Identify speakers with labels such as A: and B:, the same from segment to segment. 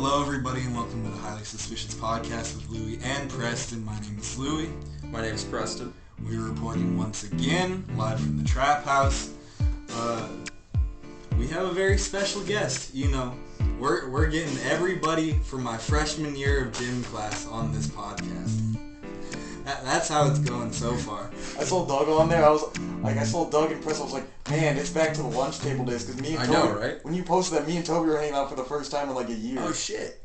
A: Hello everybody and welcome to the Highly Suspicious Podcast with Louie and Preston. My name is Louie.
B: My name is Preston.
A: We're reporting once again, live from the Trap House. We have a very special guest. You know, we're getting everybody from my freshman year of gym class on this podcast. That's how it's going so far.
C: I saw Doug on there. I saw Doug and Preston. I was like, man, it's back to the lunch table days. Because me and Toby,
B: I know, right?
C: When you posted that, me and Toby were hanging out for the first time in like a year.
B: Oh shit.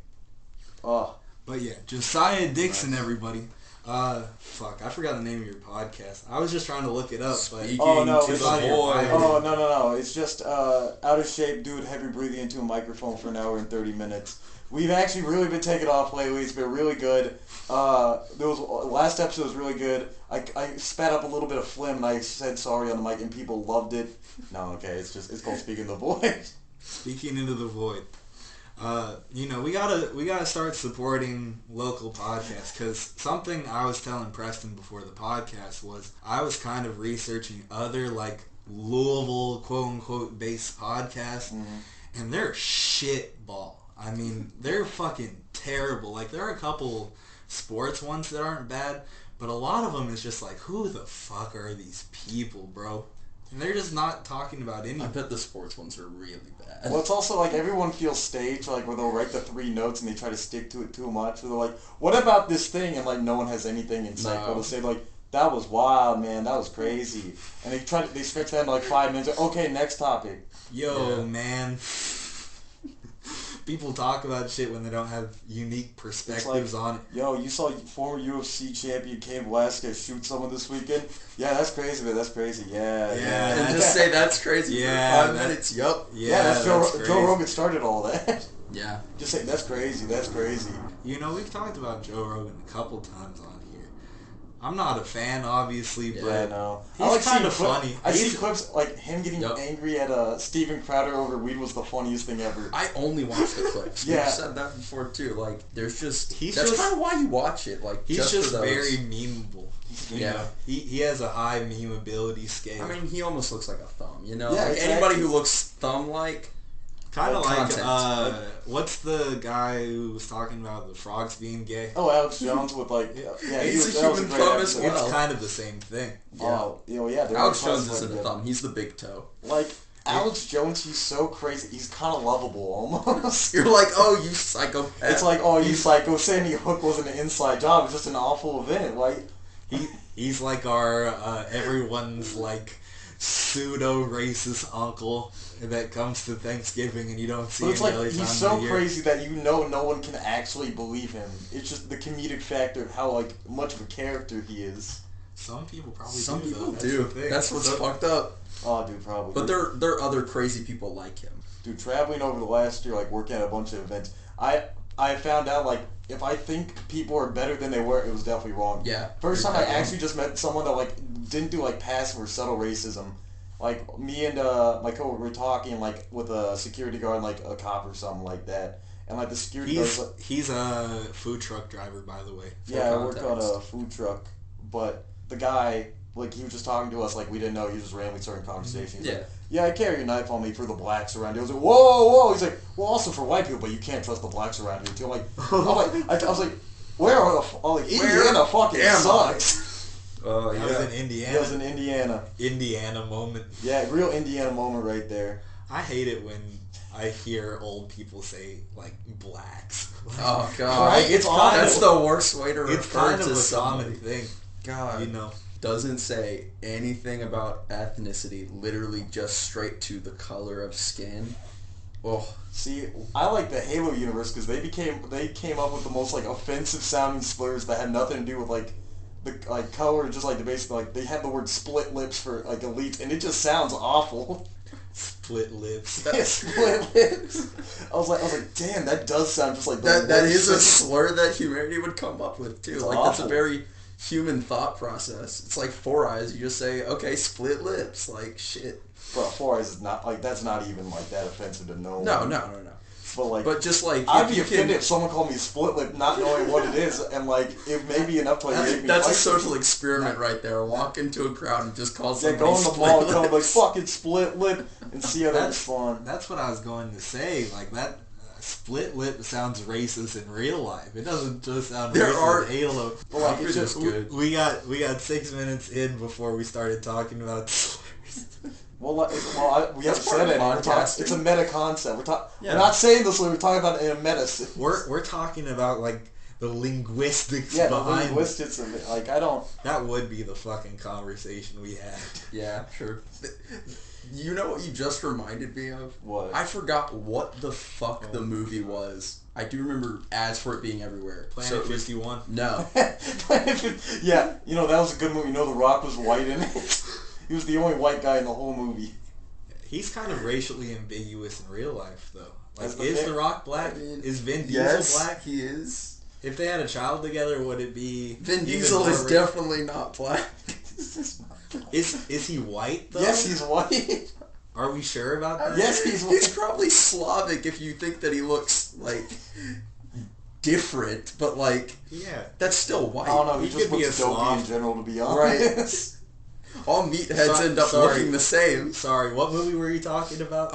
C: Oh.
A: But yeah, Josiah Dixon, everybody. I forgot the name of your podcast. I was just trying to look it up.
B: Speaking
C: to
B: the void.
C: Oh, no. It's just out of shape dude heavy breathing into a microphone for an hour and 30 minutes. We've actually really been taking off lately. It's been really good. Last episode was really good. I spat up a little bit of phlegm and I said sorry on the mic and people loved it. No, okay, it's called Speaking the Void.
A: Speaking into the void. We gotta start supporting local podcasts, because something I was telling Preston before the podcast was I was kind of researching other like Louisville quote unquote based podcasts, and they're shit ball. I mean, they're fucking terrible. Like, there are a couple sports ones that aren't bad, but a lot of them is just like, who the fuck are these people, bro? And they're just not talking about anything.
B: I bet the sports ones are really bad.
C: Well, it's also like everyone feels staged, like where they'll write the 3 notes and they try to stick to it too much. Where they're like, what about this thing? And like no one has anything insightful to say. Like, that was wild, man. That was crazy. And they stretch that in like 5 minutes. Okay, next topic.
A: Man. People talk about shit when they don't have unique perspectives on it.
C: Yo, you saw former UFC champion Cain Velasquez shoot someone this weekend? Yeah, that's crazy, man. That's crazy. Yeah.
B: And just say that's crazy for 5 minutes. Yup.
C: Yeah, that's Joe Rogan started all that.
B: Yeah.
C: Just say, that's crazy. That's crazy.
A: You know, we've talked about Joe Rogan a couple times on here. I'm not a fan, obviously, but
C: yeah, no.
A: he's kind of funny.
C: I see clips like him getting angry at Steven Crowder over weed was the funniest thing ever.
B: I only watch the clips.
C: Yeah.
B: You've said that before too. Like, there's just
A: that's
B: kind of why you watch it. Like,
A: he's just
B: for those.
A: very memeable. You know, he has a high memeability scale.
B: I mean, he almost looks like a thumb. You know,
C: yeah,
B: like
C: exactly.
B: Anybody who looks thumb-like.
A: Kind of like,
B: content.
A: what's the guy who was talking about the frogs being gay?
C: Oh, Alex Jones with like, yeah,
B: he's a human thumb as well.
A: It's kind of the same thing.
C: Yeah.
B: Alex Jones isn't a thumb. He's the big toe.
C: Like, Alex Jones, he's so crazy. He's kind of lovable, almost.
B: You're like, oh, you psychopath.
C: It's like, oh, you psycho. Sandy Hook wasn't an inside job. It's just an awful event. Like,
A: he's like our, everyone's like, pseudo-racist uncle that comes to Thanksgiving and you don't see him.
C: But it's like,
A: he's
C: so crazy that you know no one can actually believe him. It's just the comedic factor of how like much of a character he is.
A: Some people probably
B: Some
A: do.
B: people
A: That's
B: do.
A: the thing.
B: That's what's fucked up.
C: Oh, dude, probably.
B: But there are other crazy people like him.
C: Dude, traveling over the last year, like working at a bunch of events, I found out like if I think people are better than they were, it was definitely wrong.
B: Yeah.
C: First time I actually just met someone that like didn't do like passive or subtle racism. Like me and my coworker were talking like with a security guard, and, like a cop or something like that, and like the security guard.
A: He's a food truck driver, by the way.
C: Yeah, I worked on a food truck, but the guy like he was just talking to us like we didn't know. He was just randomly starting conversation. He's like, yeah, I carry a knife on me for the blacks around here. I was like, whoa. He's like, well, also for white people, but you can't trust the blacks around here too. I'm like, I was like, where are the Indiana fucking sucks.
A: That was in Indiana.
C: That was in Indiana.
A: Indiana moment.
C: Yeah, real Indiana moment right there.
A: I hate it when I hear old people say like blacks.
B: Oh god,
C: right?
B: That's the worst way to
A: it's
B: refer
A: kind
B: to
A: of a
B: somebody.
A: common thing.
B: God,
A: you know,
B: doesn't say anything about ethnicity. Literally, just straight to the color of skin. Oh.
C: See, I like the Halo universe because they came up with the most like offensive sounding slurs that had nothing to do with like the like color, just like the basic like they had the word split lips for like elite, and it just sounds awful.
A: Split lips.
C: Yeah, split lips. I was like, damn, that does sound just like
B: that. That is a slur that humanity would come up with too.
C: It's
B: like
C: awful.
B: That's a very human thought process. It's like 4 eyes. You just say, okay, split lips. Like shit.
C: Bro, 4 eyes is not like that's not even like that offensive to no one.
B: No.
C: But
B: just like
C: I'd be offended if someone called me split lip, not knowing what it is, and like it may be enough to like make me.
B: That's a social experiment right there. Walk into a crowd and just call somebody
C: go in the
B: split
C: mall and
B: lips.
C: tell them like fucking split lip and see how they respond.
A: That's what I was going to say. Like that. split lip sounds racist in real life. It doesn't just sound
B: There
A: racist
B: are-
A: in Halo.
C: But like,
B: It's
C: it's
B: just
C: just
B: good.
A: We got 6 minutes in before we started talking about slurs.
C: we haven't
B: That's part
C: said
B: of
C: it.
B: podcasting.
C: It's a meta concept.
B: Yeah.
C: We're not saying this. We're talking about it in a meta.
A: We're talking about like the linguistics
C: Yeah, the
A: behind
C: linguistics of it. Like, I don't.
A: That would be the fucking conversation we had.
B: Yeah, sure. You know what you just reminded me of?
C: What?
B: I forgot what the fuck the movie was. I do remember ads for it being everywhere.
A: Planet
B: it was-
A: 51.
B: No.
C: Yeah, you know, that was a good movie. You know, The Rock was white in it. He was the only white guy in the whole movie.
A: He's kind of racially ambiguous in real life, though. Like,
C: That's the
A: is
C: thing.
A: The Rock black?
B: I mean,
A: Is Vin Diesel
B: Yes,
A: black?
B: he is.
A: If they had a child together, would it be
B: Vin
A: even
B: Diesel
A: more
B: is
A: ra-
B: definitely not black.
A: Is he white though?
C: Yes, he's white.
A: Are we sure about that?
C: Yes, he's
B: He's
C: white.
B: probably Slavic if you think that he looks, like, different, but, like,
A: Yeah.
B: that's still white.
C: I don't know. He
A: He
C: just
A: could be
C: looks
A: a
C: dopey
A: Slav.
C: in general, to be
B: Right.
C: honest.
B: All meatheads end up
A: Sorry.
B: looking the same.
A: Sorry, what movie were you talking about?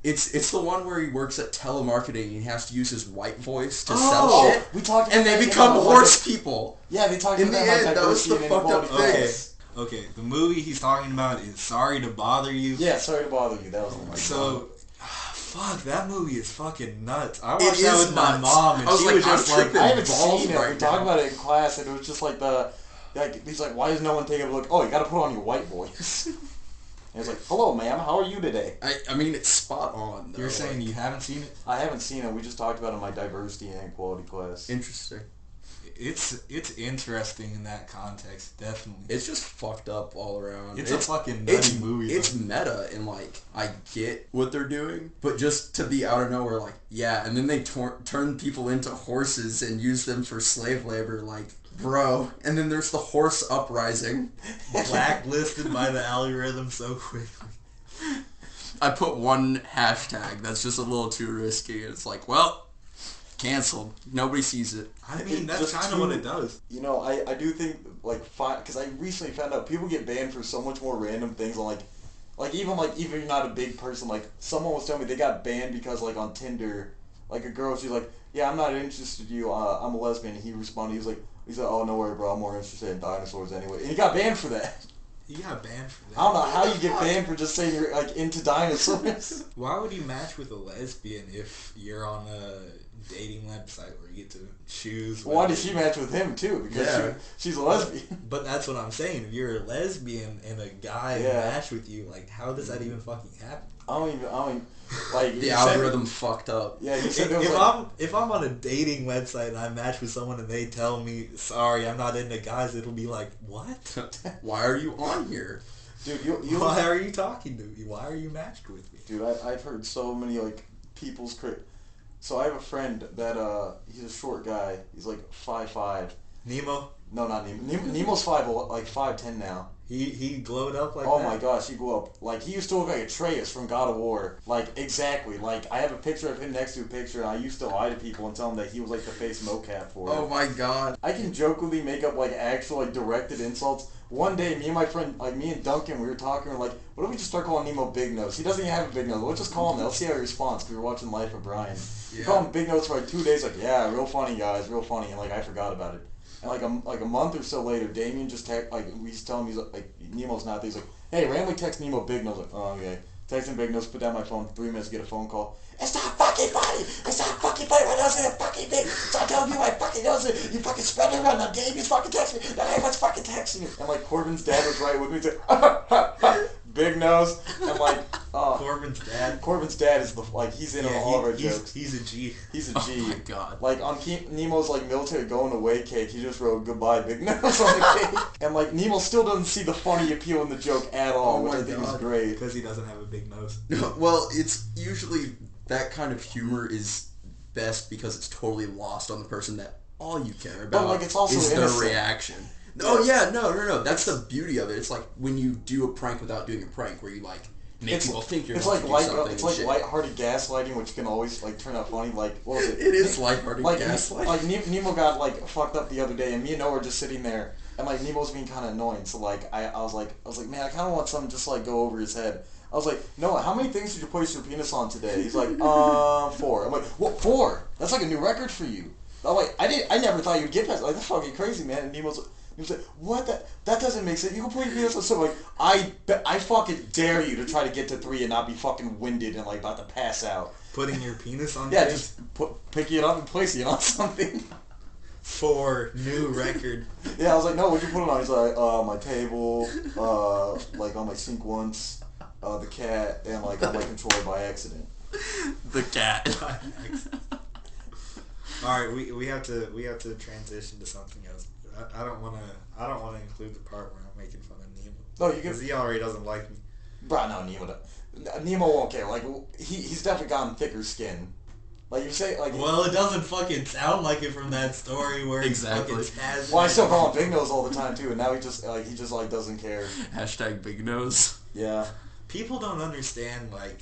B: It's the one where he works at telemarketing and he has to use his white voice to
C: Oh,
B: sell shit,
C: we talked
B: and
C: about
B: they
C: that
B: become
C: in,
B: horse people.
C: Yeah, they talked
B: In
C: about
B: the
C: that,
B: end,
C: like,
B: that was
C: diversity
B: the
C: and
B: fucked up
C: inequality.
B: thing.
A: Okay. Okay, the movie he's talking about is Sorry to Bother You.
C: Yeah, sorry to bother you. That was the one.
A: So, fuck, that movie is fucking nuts. I
B: It
A: watched that
B: is
A: with my
B: nuts.
A: mom, and
B: I was
A: she
B: like,
A: was
B: I'm
A: just like,
B: tripping.
C: I haven't
B: balls
C: seen it.
B: right
C: We talked
B: now.
C: about it in class, and it was just like he's like, why is no one taking a look? Oh, you got to put on your white voice. And he's like, hello, ma'am. How are you today?
B: I mean, it's spot on, though.
A: you're saying
B: like,
A: you haven't seen it?
C: I haven't seen it. We just talked about it in my diversity and equality class.
B: interesting.
A: It's interesting in that context, definitely.
B: It's just fucked up all around.
A: It's a fucking nutty movie,
B: It's
A: though.
B: meta, and like I get what they're doing, but just to be out of nowhere, like yeah, and then they turn people into horses and use them for slave labor, like bro. And then there's the horse uprising.
A: Blacklisted by the algorithm so quickly.
B: I put one hashtag that's just a little too risky. It's like, well, canceled. Nobody sees it.
A: I mean, that's
C: just
A: kind of what it does.
C: You know, I do think, like, because I recently found out people get banned for so much more random things, even if you're not a big person, like, someone was telling me they got banned because, like, on Tinder, like, a girl, she's like, yeah, I'm not interested in you, I'm a lesbian, and he responded, he said, oh, no worry, bro, I'm more interested in dinosaurs anyway, and he got banned for that.
A: You got banned for that.
C: I don't know how you get banned for just saying you're, like, into dinosaurs.
A: Why would you match with a lesbian if you're on a dating website where you get to choose?
C: Why did she match with him, too? Because
B: Yeah.
C: she's a lesbian.
A: But that's what I'm saying. If you're a lesbian and a guy
C: Yeah.
A: match with you, like, how does that even fucking happen?
C: I don't even, like...
B: The
C: you said-
B: algorithm fucked up.
C: Yeah, you said there was,
A: If I'm on a dating website and I match with someone and they tell me, sorry, I'm not into guys, it'll be like, what?
B: Why are you on here?
C: Dude, you
A: Why are you talking to me? Why are you matched with me?
C: Dude, I've heard so many, like, people's So I have a friend that, he's a short guy. He's, like, 5'5".
A: Nemo,
C: No, not Nemo. Nemo's 5'10" now.
A: he glowed up like
C: Oh
A: that?
C: my gosh, he grew up. Like, he used to look like Atreus from God of War. Like, exactly. Like, I have a picture of him next to a picture, and I used to lie to people and tell them that he was, like, the face mocap for it.
B: Oh my god.
C: I can jokingly make up, like, actual, like, directed insults. One day, me and my friend, like, me and Duncan, we were talking, we're like, what if we just start calling Nemo Big Nose? He doesn't even have a big nose. Let's just call him that. Let's see how he responds, because we were watching Life of Brian. We call him Big Nose for, like, 2 days, like, yeah, real funny, guys, real funny. And, like, I forgot about it. And, like a month or so later, Damien just he's telling me, he's like, Nemo's not there. He's like, hey, randomly text Nemo Big Nose. Like, oh, okay. Text him Big Nose, put down my phone, 3 minutes, get a phone call. It's not fucking funny! It's not fucking funny! My nose isn't fucking big! Stop telling me my fucking nose is... You fucking spread it around! Now Damien's fucking texting me! Now everyone's fucking texting me! And, like, Corbin's dad was right with me. He's like, Big Nose. And, like,
A: Corbin's dad.
C: Corbin's dad is he's in on all of our jokes.
A: He's a G.
C: He's a G.
B: Oh my god.
C: Like, on Nemo's, like, military going away cake, he just wrote goodbye Big Nose on the cake. And, like, Nemo still doesn't see the funny appeal in the joke at all,
B: Oh
C: which
B: my
C: I think is
B: God.
C: great.
A: Because he doesn't have a big nose.
B: Well, it's usually that kind of humor is best because it's totally lost on the person that all you care about
C: like, it's also
B: is their
C: innocent.
B: reaction. Oh yeah, no. That's the beauty of it. It's like when you do a prank without doing a prank, where you like make people think you're
C: It's
B: about
C: like
B: to do something.
C: it's
B: and
C: like
B: shit.
C: lighthearted gaslighting, which can always like turn out funny. Like, what was it?
B: It is lighthearted
C: Like,
B: gaslighting.
C: like Nemo got like fucked up the other day, and me and Noah were just sitting there, and like Nemo's being kind of annoying. So like I was like, man, I kind of want something just like go over his head. I was like, Noah, how many things did you place your penis on today? He's like, 4. I'm like, what, 4? That's like a new record for you. I'm like, I never thought you'd get past. Like, that's fucking crazy, man. And he was like, what? That doesn't make sense. You can put your penis on. So like, I fucking dare you to try to get to 3 and not be fucking winded and like about to pass out.
A: Putting your penis on?
C: Yeah, just picking it up and placing it on something.
A: 4 new record.
C: Yeah, I was like, no, what'd you put it on? He's like, my table, like on my sink once, the cat, and like on my controller by accident.
B: The cat.
A: All right, we have to transition to something else. I don't want to include the part where I'm making fun of Nemo.
C: No, you can.
A: Because he already doesn't like me.
C: Bro, no, Nemo won't care. Like, he's definitely gotten thicker skin. Like you say, like.
A: Well, it doesn't fucking sound like it from that story where
B: exactly.
A: He fucking has.
C: Well, I still call him Big Nose all the time too, and now he just doesn't care.
B: Hashtag Big Nose.
C: Yeah.
A: People don't understand, like,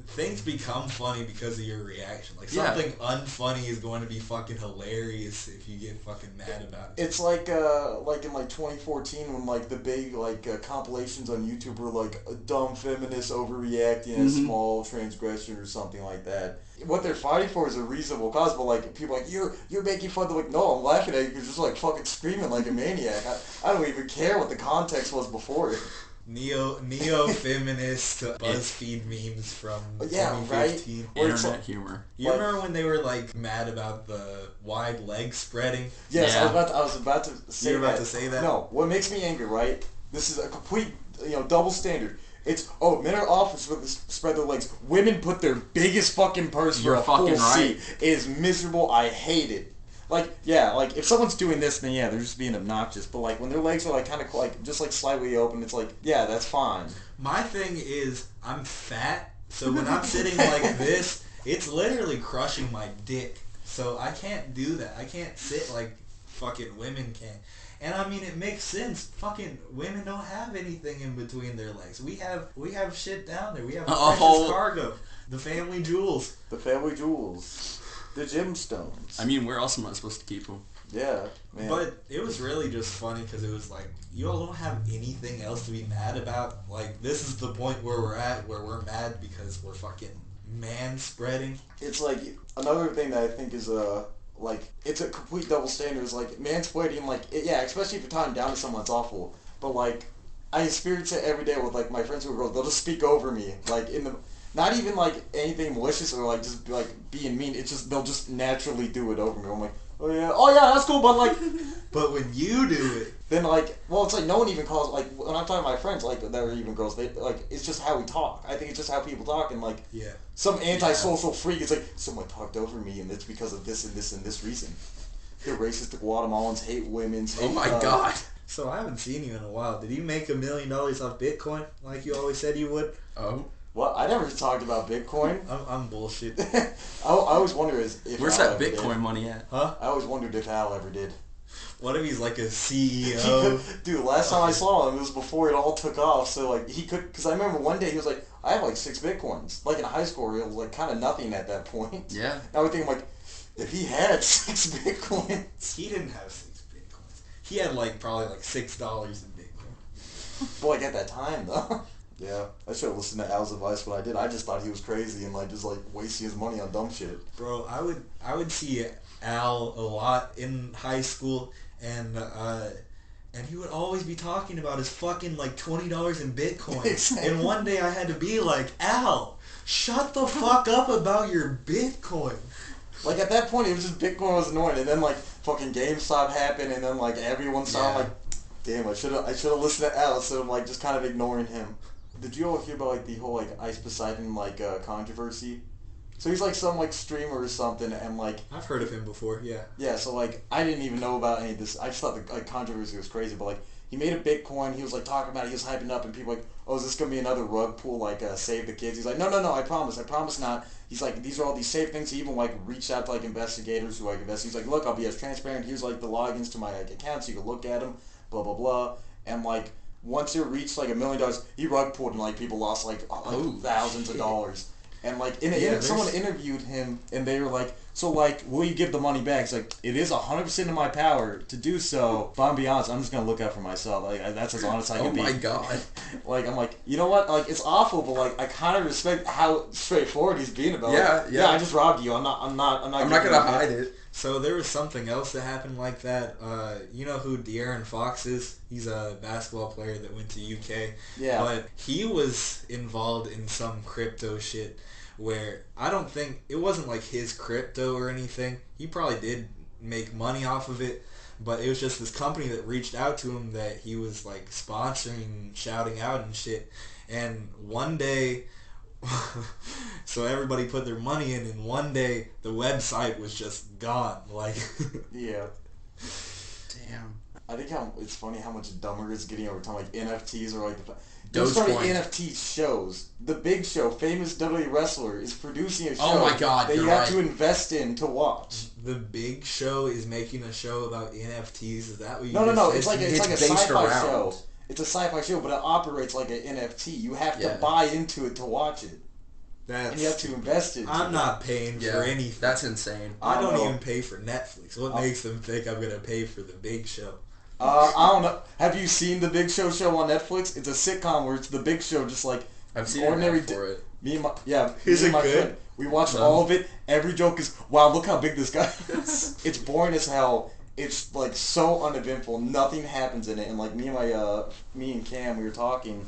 A: things become funny because of your reaction. Like, something unfunny is going to be fucking hilarious if you get fucking mad about it.
C: It's like in like 2014 when like the big like compilations on YouTube were like a dumb feminist overreacting a small transgression or something like that. What they're fighting for is a reasonable cause, but like people are like you're making fun of, like, no, I'm laughing at you because you're just like fucking screaming like a maniac. I don't even care what the context was before it.
A: Neo-feminist BuzzFeed memes from 2015.
C: Right?
B: Internet humor.
A: You remember when they were like mad about the wide leg spreading?
C: Yes,
B: yeah.
C: I was about to say that.
A: You were about to say that?
C: No, what makes me angry, right? This is a complete, double standard. It's, men are off to spread their legs. Women put their biggest fucking purse for a full seat. It is miserable. I hate it. Like, yeah, like, if someone's doing this, then yeah, they're just being obnoxious. But, like, when their legs are, like, kind of, like, just, like, slightly open, it's like, yeah, that's fine.
A: My thing is, I'm fat, so when I'm sitting like this, it's literally crushing my dick. So I can't do that. I can't sit like fucking women can. And I mean, it makes sense. Fucking women don't have anything in between their legs. We have shit down there. We have precious cargo. The family jewels.
C: The family jewels. The gemstones.
B: I mean, where else am I supposed to keep them?
C: Yeah, man.
A: But it was really just funny because it was like, you all don't have anything else to be mad about. Like, this is the point where we're at, where we're mad because we're fucking manspreading.
C: It's like, another thing that I think is like, it's a complete double standard. Is like, manspreading, like, yeah, especially if you're talking down to someone, it's awful. But like, I experience it every day with like my friends who are girls. They'll just speak over me, like not even like anything malicious or like just like being mean. It's just they'll just naturally do it over me. I'm like, oh yeah, that's cool. But like,
A: but when you do it,
C: then like, well, it's like no one even calls, like, when I'm talking to my friends like that are even girls. They like, it's just how we talk. I think it's just how people talk, and like,
A: yeah,
C: some antisocial freak is like, someone talked over me, and it's because of this and this and this reason. They're racist. The Guatemalans hate women.
B: Oh my god.
A: So I haven't seen you in a while. Did you make $1 million off Bitcoin like you always said you would?
B: Oh.
C: What? I never talked about Bitcoin.
A: I'm bullshit.
C: I always wonder if
B: where's
C: Al
B: that
C: ever
B: Bitcoin
C: did.
B: money at?
A: Huh?
C: I always wondered if Al ever did.
A: What if he's like a CEO?
C: Dude, last time I saw him, it was before it all took off. So like, he could, because I remember one day he was like, I have like 6 Bitcoins. Like in high school, it was like kind of nothing at that point.
B: Yeah.
C: Now I think like, if he had 6 Bitcoins.
A: He didn't have 6 Bitcoins. He had like probably like $6 in Bitcoin.
C: But like at that time though. Yeah, I should have listened to Al's advice when I did. I just thought he was crazy and like just like wasting his money on dumb shit.
A: Bro, I would see Al a lot in high school, and he would always be talking about his fucking like $20 in Bitcoin.
C: Exactly.
A: And one day I had to be like, Al, shut the fuck up about your Bitcoin.
C: Like at that point, it was just Bitcoin was annoying, and then like fucking GameStop happened, and then like everyone saw like, damn, I should have listened to Al instead of like just kind of ignoring him. Did you all hear about like the whole like Ice Poseidon like controversy? So he's like some like streamer or something, and like
A: I've heard of him before, yeah.
C: Yeah, so like I didn't even know about any of this. I just thought the like controversy was crazy, but like he made a Bitcoin. He was like talking about it. He was hyping up, and people like, oh, is this gonna be another rug pull like Save the Kids? He's like, no, I promise not. He's like, these are all these safe things. He even like reached out to like investigators who like invest. He's like, look, I'll be as transparent. Here's like the logins to my like accounts. So you can look at them. Blah blah blah. And like once it reached like $1 million, he rug pulled, and like people lost like thousands of dollars. And like someone interviewed him, and they were like, So, like, will you give the money back? It's like, it is 100% in my power to do so, but I'm be honest, I'm just going to look out for myself. Like, that's as honest as I can be.
B: Oh my god.
C: Like, I'm like, you know what? Like, it's awful, but, like, I kind of respect how straightforward he's being about it. Yeah, I just robbed you. I'm not going
B: to hide it.
A: So there was something else that happened like that. You know who De'Aaron Fox is? He's a basketball player that went to UK.
C: Yeah.
A: But he was involved in some crypto shit where I don't think it wasn't like his crypto or anything. He probably did make money off of it, but it was just this company that reached out to him that he was like sponsoring, shouting out and shit. And one day, so everybody put their money in, and one day the website was just gone. Like,
C: yeah.
B: Damn.
C: I think it's funny how much dumber it's getting over time. Like NFTs are like
B: Dogecoin.
C: starting NFT shows. The Big Show, famous WWE wrestler, is producing a show.
B: Oh my god,
C: that you
B: you're
C: have
B: right.
C: to invest in to watch.
A: The Big Show is making a show about NFTs. Is that what you?
C: No.
A: said?
C: It's like a
B: based
C: sci-fi
B: around.
C: show. It's a sci-fi show, but it operates like an NFT. You have to buy into it to watch it. And you have to invest into it.
A: I'm not paying for anything.
B: That's insane.
A: I don't even pay for Netflix. What makes them think I'm gonna pay for the Big Show?
C: I don't know. Have you seen the Big Show on Netflix? It's a sitcom where it's the Big Show, just like
B: I've seen
C: ordinary.
B: for it.
C: Me and my
A: Is it
C: my
A: good?
C: friend, we watched all of it. Every joke is, wow, look how big this guy is. It's boring as hell. It's like so uneventful. Nothing happens in it. And like me and Cam, we were talking,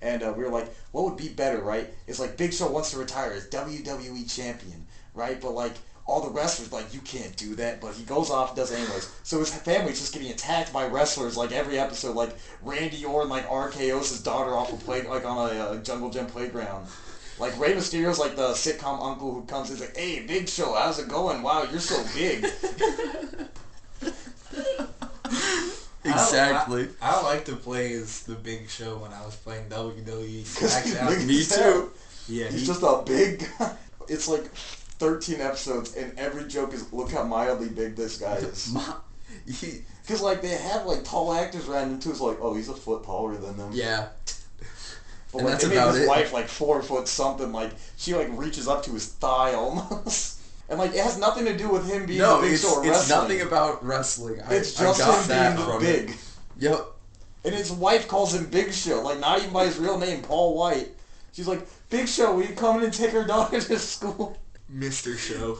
C: and we were like, what would be better, right? It's like Big Show wants to retire as WWE champion, right? But like all the wrestlers, like, you can't do that, but he goes off and does it anyways. So his family's just getting attacked by wrestlers, like, every episode. Like, Randy Orton, like, RKO's his daughter off a on a Jungle Gym playground. Like, Rey Mysterio's, like, the sitcom uncle who comes in and is like, hey, Big Show, how's it going? Wow, you're so big.
B: Exactly.
A: I like to play as the Big Show when I was playing WWE SmackDown.
B: Me too.
A: Yeah,
C: he's just a big guy. It's like 13 episodes, and every joke is, look how mildly big this guy is. Because, like, they have, like, tall actors around him, too. It's like, oh, he's a foot taller than them.
B: Yeah.
C: But,
B: And
C: like,
B: that's
C: they made
B: about
C: his
B: it.
C: wife, like, 4 foot something. Like, she, like, reaches up to his thigh almost. And, like, it has nothing to do with him being a Big Show or wrestling.
B: it's nothing about wrestling.
C: It's just him being big.
B: Yep.
C: And his wife calls him Big Show. Like, not even by his real name, Paul White. She's like, Big Show, will you come in and take our daughter to school?
A: Mr. Show.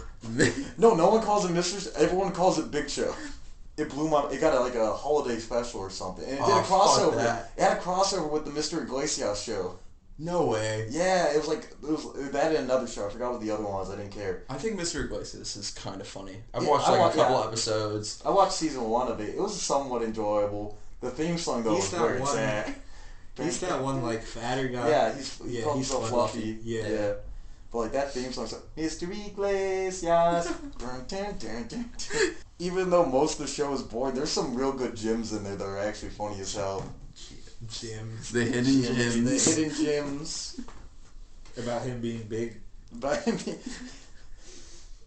C: No one calls him Mr. Everyone calls it Big Show. It blew my... It got a holiday special or something. And it did a crossover. It had a crossover with the Mr. Iglesias show.
B: No way.
C: Yeah, it was that and another show. I forgot what the other one was. I didn't care.
B: I think Mr. Iglesias is kind of funny. I've
C: Yeah,
B: watched a couple episodes.
C: I watched season 1 of it. It was somewhat enjoyable. The theme song, though, was very sad.
A: He's that one, like, fatter guy.
C: Yeah, he calls himself Fluffy.
A: Yeah.
C: But, like, that theme song's like, Mr. Iglesias. Dun, dun, dun, dun, dun. Even though most of the show is boring, there's some real good gyms in there that are actually funny as hell.
A: Gyms.
B: The hidden gems.
C: The hidden gems.
A: About him being big.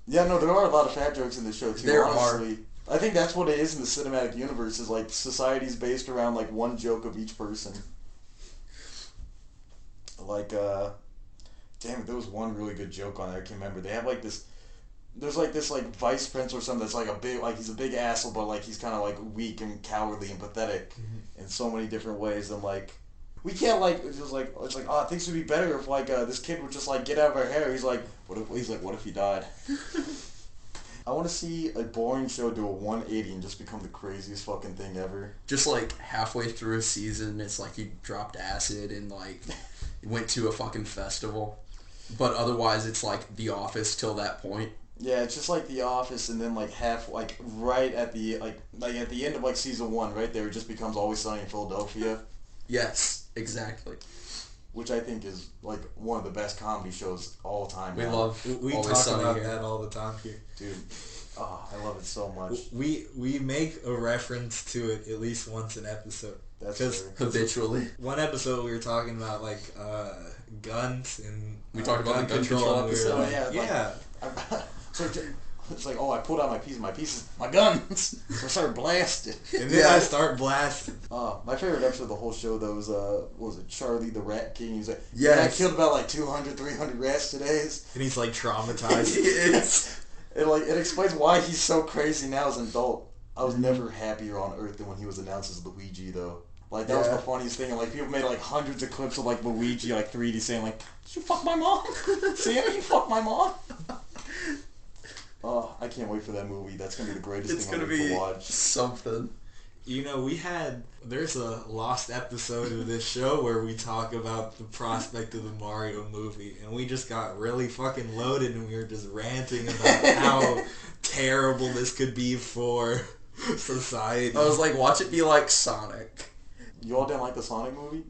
C: Yeah, no, there are a lot of fat jokes in the show, too,
B: There
C: honestly. I think that's what it is in the cinematic universe, is, like, society's based around, like, one joke of each person. Like, damn, there was one really good joke on there, I can't remember. They have, like, this... There's, like, this, like, vice prince or something that's, like, a big... Like, he's a big asshole, but, like, he's kind of, like, weak and cowardly and pathetic in so many different ways. And, like, we can't, like... It's like, oh, things would be better if, like, this kid would just, like, get out of our hair. He's like, what if he died? I want to see a boring show do a 180 and just become the craziest fucking thing ever.
B: Just, like, halfway through a season, it's like he dropped acid and, like, went to a fucking festival. But otherwise, it's, like, The Office till that point.
C: Yeah, it's just like The Office, and then, like, right at the, at the end of, like, season 1, right there, it just becomes Always Sunny in Philadelphia.
B: Yes, exactly.
C: Which I think is, like, one of the best comedy shows all time.
B: We love
A: We
B: Always
A: talk
B: Sunny
A: about
B: here.
A: that all the time here.
C: Dude, I love it so much.
A: We make a reference to it at least once an episode.
C: That's fair.
B: Habitually.
A: One episode we were talking about, like, guns and...
B: We talked about the gun control
A: and we were
B: episode.
A: like,
C: Yeah. So it's like, oh, I pulled out my piece, my guns. So I started blasting.
A: And then I start blasting.
C: My favorite episode of the whole show, though, was, what was it, Charlie the Rat King? He was like,
B: yes.
C: I killed about, like, 200, 300 rats today.
A: And he's, like, traumatized.
C: And It explains why he's so crazy now as an adult. I was never happier on Earth than when he was announced as Luigi, though. Like, that was the funniest thing. And, like, people made, like, hundreds of clips of, like, Luigi, like, 3D saying, like, did you fuck my mom? Sammy, you fuck my mom? Oh, I can't wait for that movie. That's going to be the greatest thing I'll ever watch.
B: Something.
A: You know, there's a lost episode of this show where we talk about the prospect of the Mario movie, and we just got really fucking loaded and we were just ranting about how terrible this could be for society.
B: I was like, watch it be like Sonic.
C: You all didn't like the Sonic movie?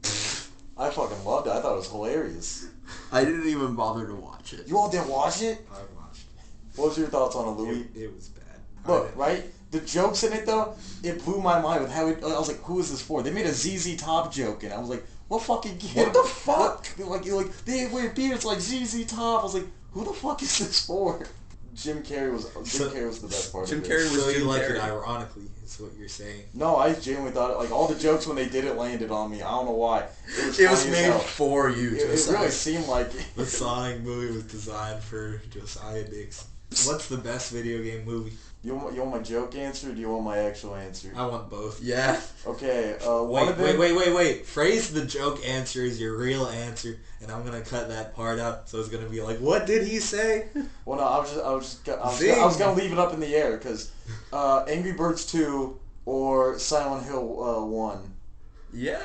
C: I fucking loved it. I thought it was hilarious.
B: I didn't even bother to watch it.
C: You all didn't watch it?
A: I watched it.
C: What was your thoughts on it, Louis?
A: It was bad.
C: Look, right? The jokes in it, though, it blew my mind with how I was like, who is this for? They made a ZZ Top joke, and I was like, what fucking kid?
B: What the fuck?
C: Like, they wear beards like ZZ Top. I was like, who the fuck is this for? Jim Carrey was the best part of it.
B: Jim Carrey was
A: So you like
B: Carrey.
A: it ironically, is what you're saying.
C: No, I genuinely thought it, like, all the jokes when they did it landed on me. I don't know why.
B: It was made for you,
C: It
B: Josiah.
C: really seemed like it.
A: The Sonic movie was designed for Josiah Dixon. What's the best video game movie?
C: You want my joke answer, or do you want my actual answer?
A: I want both.
B: Yeah.
C: Okay, one of them...
A: Wait. Phrase the joke answer as your real answer, and I'm gonna cut that part out, so it's gonna be like, what did he say?
C: Well, no, I was gonna leave it up in the air, because Angry Birds 2 or Silent Hill 1.
B: Yeah.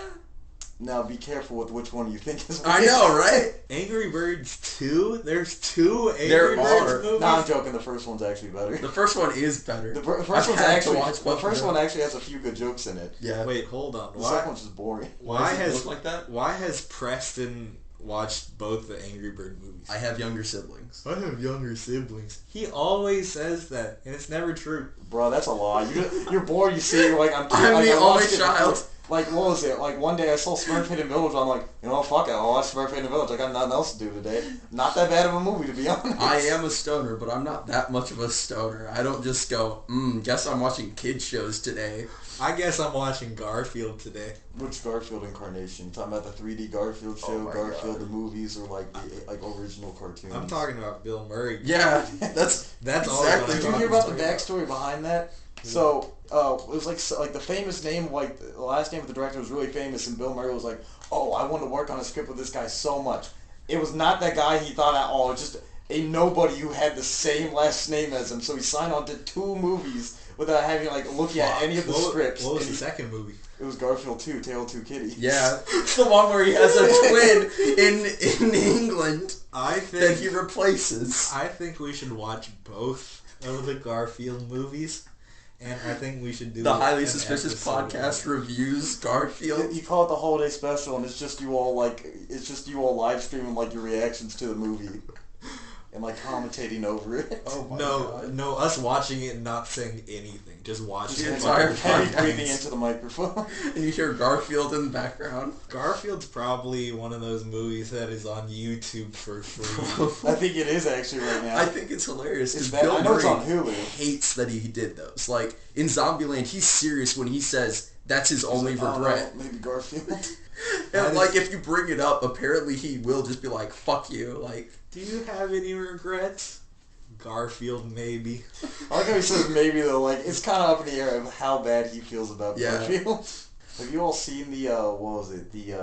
C: Now, be careful with which one you think is...
B: I know, right?
A: Angry Birds 2? There's 2 Angry
B: There
A: Birds
B: are.
A: movies?
C: No, I'm joking. The first one's actually better.
B: The first one is better.
C: The first
B: I've
C: one's
B: had to
C: actually...
B: watch
C: The
B: both
C: first
B: of
C: one
B: them.
C: actually has a few good jokes in it.
B: Yeah.
A: Wait, hold on.
C: The second one's just boring.
A: Why
B: does it
A: has
B: look like that?
A: Why has Preston watched both the Angry Bird movies?
B: I have younger siblings.
A: I have younger siblings. He always says that, and it's never true.
C: Bro, that's a lie. You're bored, you see, you're like, I'm
B: I'm the
C: I
B: only
C: watched it
B: child.
C: before. Like, what was it? Like, one day I saw Smurf Hidden Village, I'm like, you know, fuck it, I'll watch Smurf Hidden Village. I got nothing else to do today. Not that bad of a movie, to be honest.
B: I am a stoner, but I'm not that much of a stoner. I don't just go, guess I'm watching kid shows today.
A: I guess I'm watching Garfield today.
C: Which Garfield incarnation? You talking about the 3D Garfield show,
B: my
C: Garfield
B: God.
C: the movies, or like the original cartoons?
A: I'm talking about Bill Murray.
B: Yeah, that's
A: all
B: exactly.
C: Did you hear about the backstory behind that? So, it was like the famous name, like the last name of the director was really famous, and Bill Murray was like, "Oh, I wanted to work on a script with this guy so much." It was not that guy he thought at all. It's just a nobody who had the same last name as him. So he signed on to 2 movies without having looking at any of the scripts.
A: What was
C: And
A: the second movie?
C: It was Garfield 2, Tale of Two Kitties.
B: Yeah, it's the one where he has a twin in England
A: I
B: that
A: think
B: he replaces.
A: I think we should watch both of the Garfield movies, and I think we should do
B: The Highly
A: an
B: Suspicious
A: episode
B: podcast
A: on it.
B: reviews Garfield.
C: You call it the holiday special, and it's just you all live streaming your reactions to the movie, and commentating over it.
B: Oh my God.
A: No, us watching it and not saying anything, just watching
B: The
A: it.
B: entire
C: Heavy
B: podcast.
C: breathing into the microphone.
B: And you hear Garfield in the background.
A: Garfield's probably one of those movies that is on YouTube for free.
C: I think it is actually right now.
B: I think it's hilarious
C: It's
B: because Bill
C: I know it's
B: Murray
C: on Hulu.
B: hates that he did those. Like in Zombieland, he's serious when he says that's his only
C: He's like,
B: regret.
C: "Oh, maybe Garfield."
B: And if you bring it up, apparently he will just be like, "Fuck you!" Like,
A: Do you have any regrets? Garfield, maybe.
C: I like how he says maybe though. It's kind of up in the air of how bad he feels about Garfield. Have you all seen the what was it the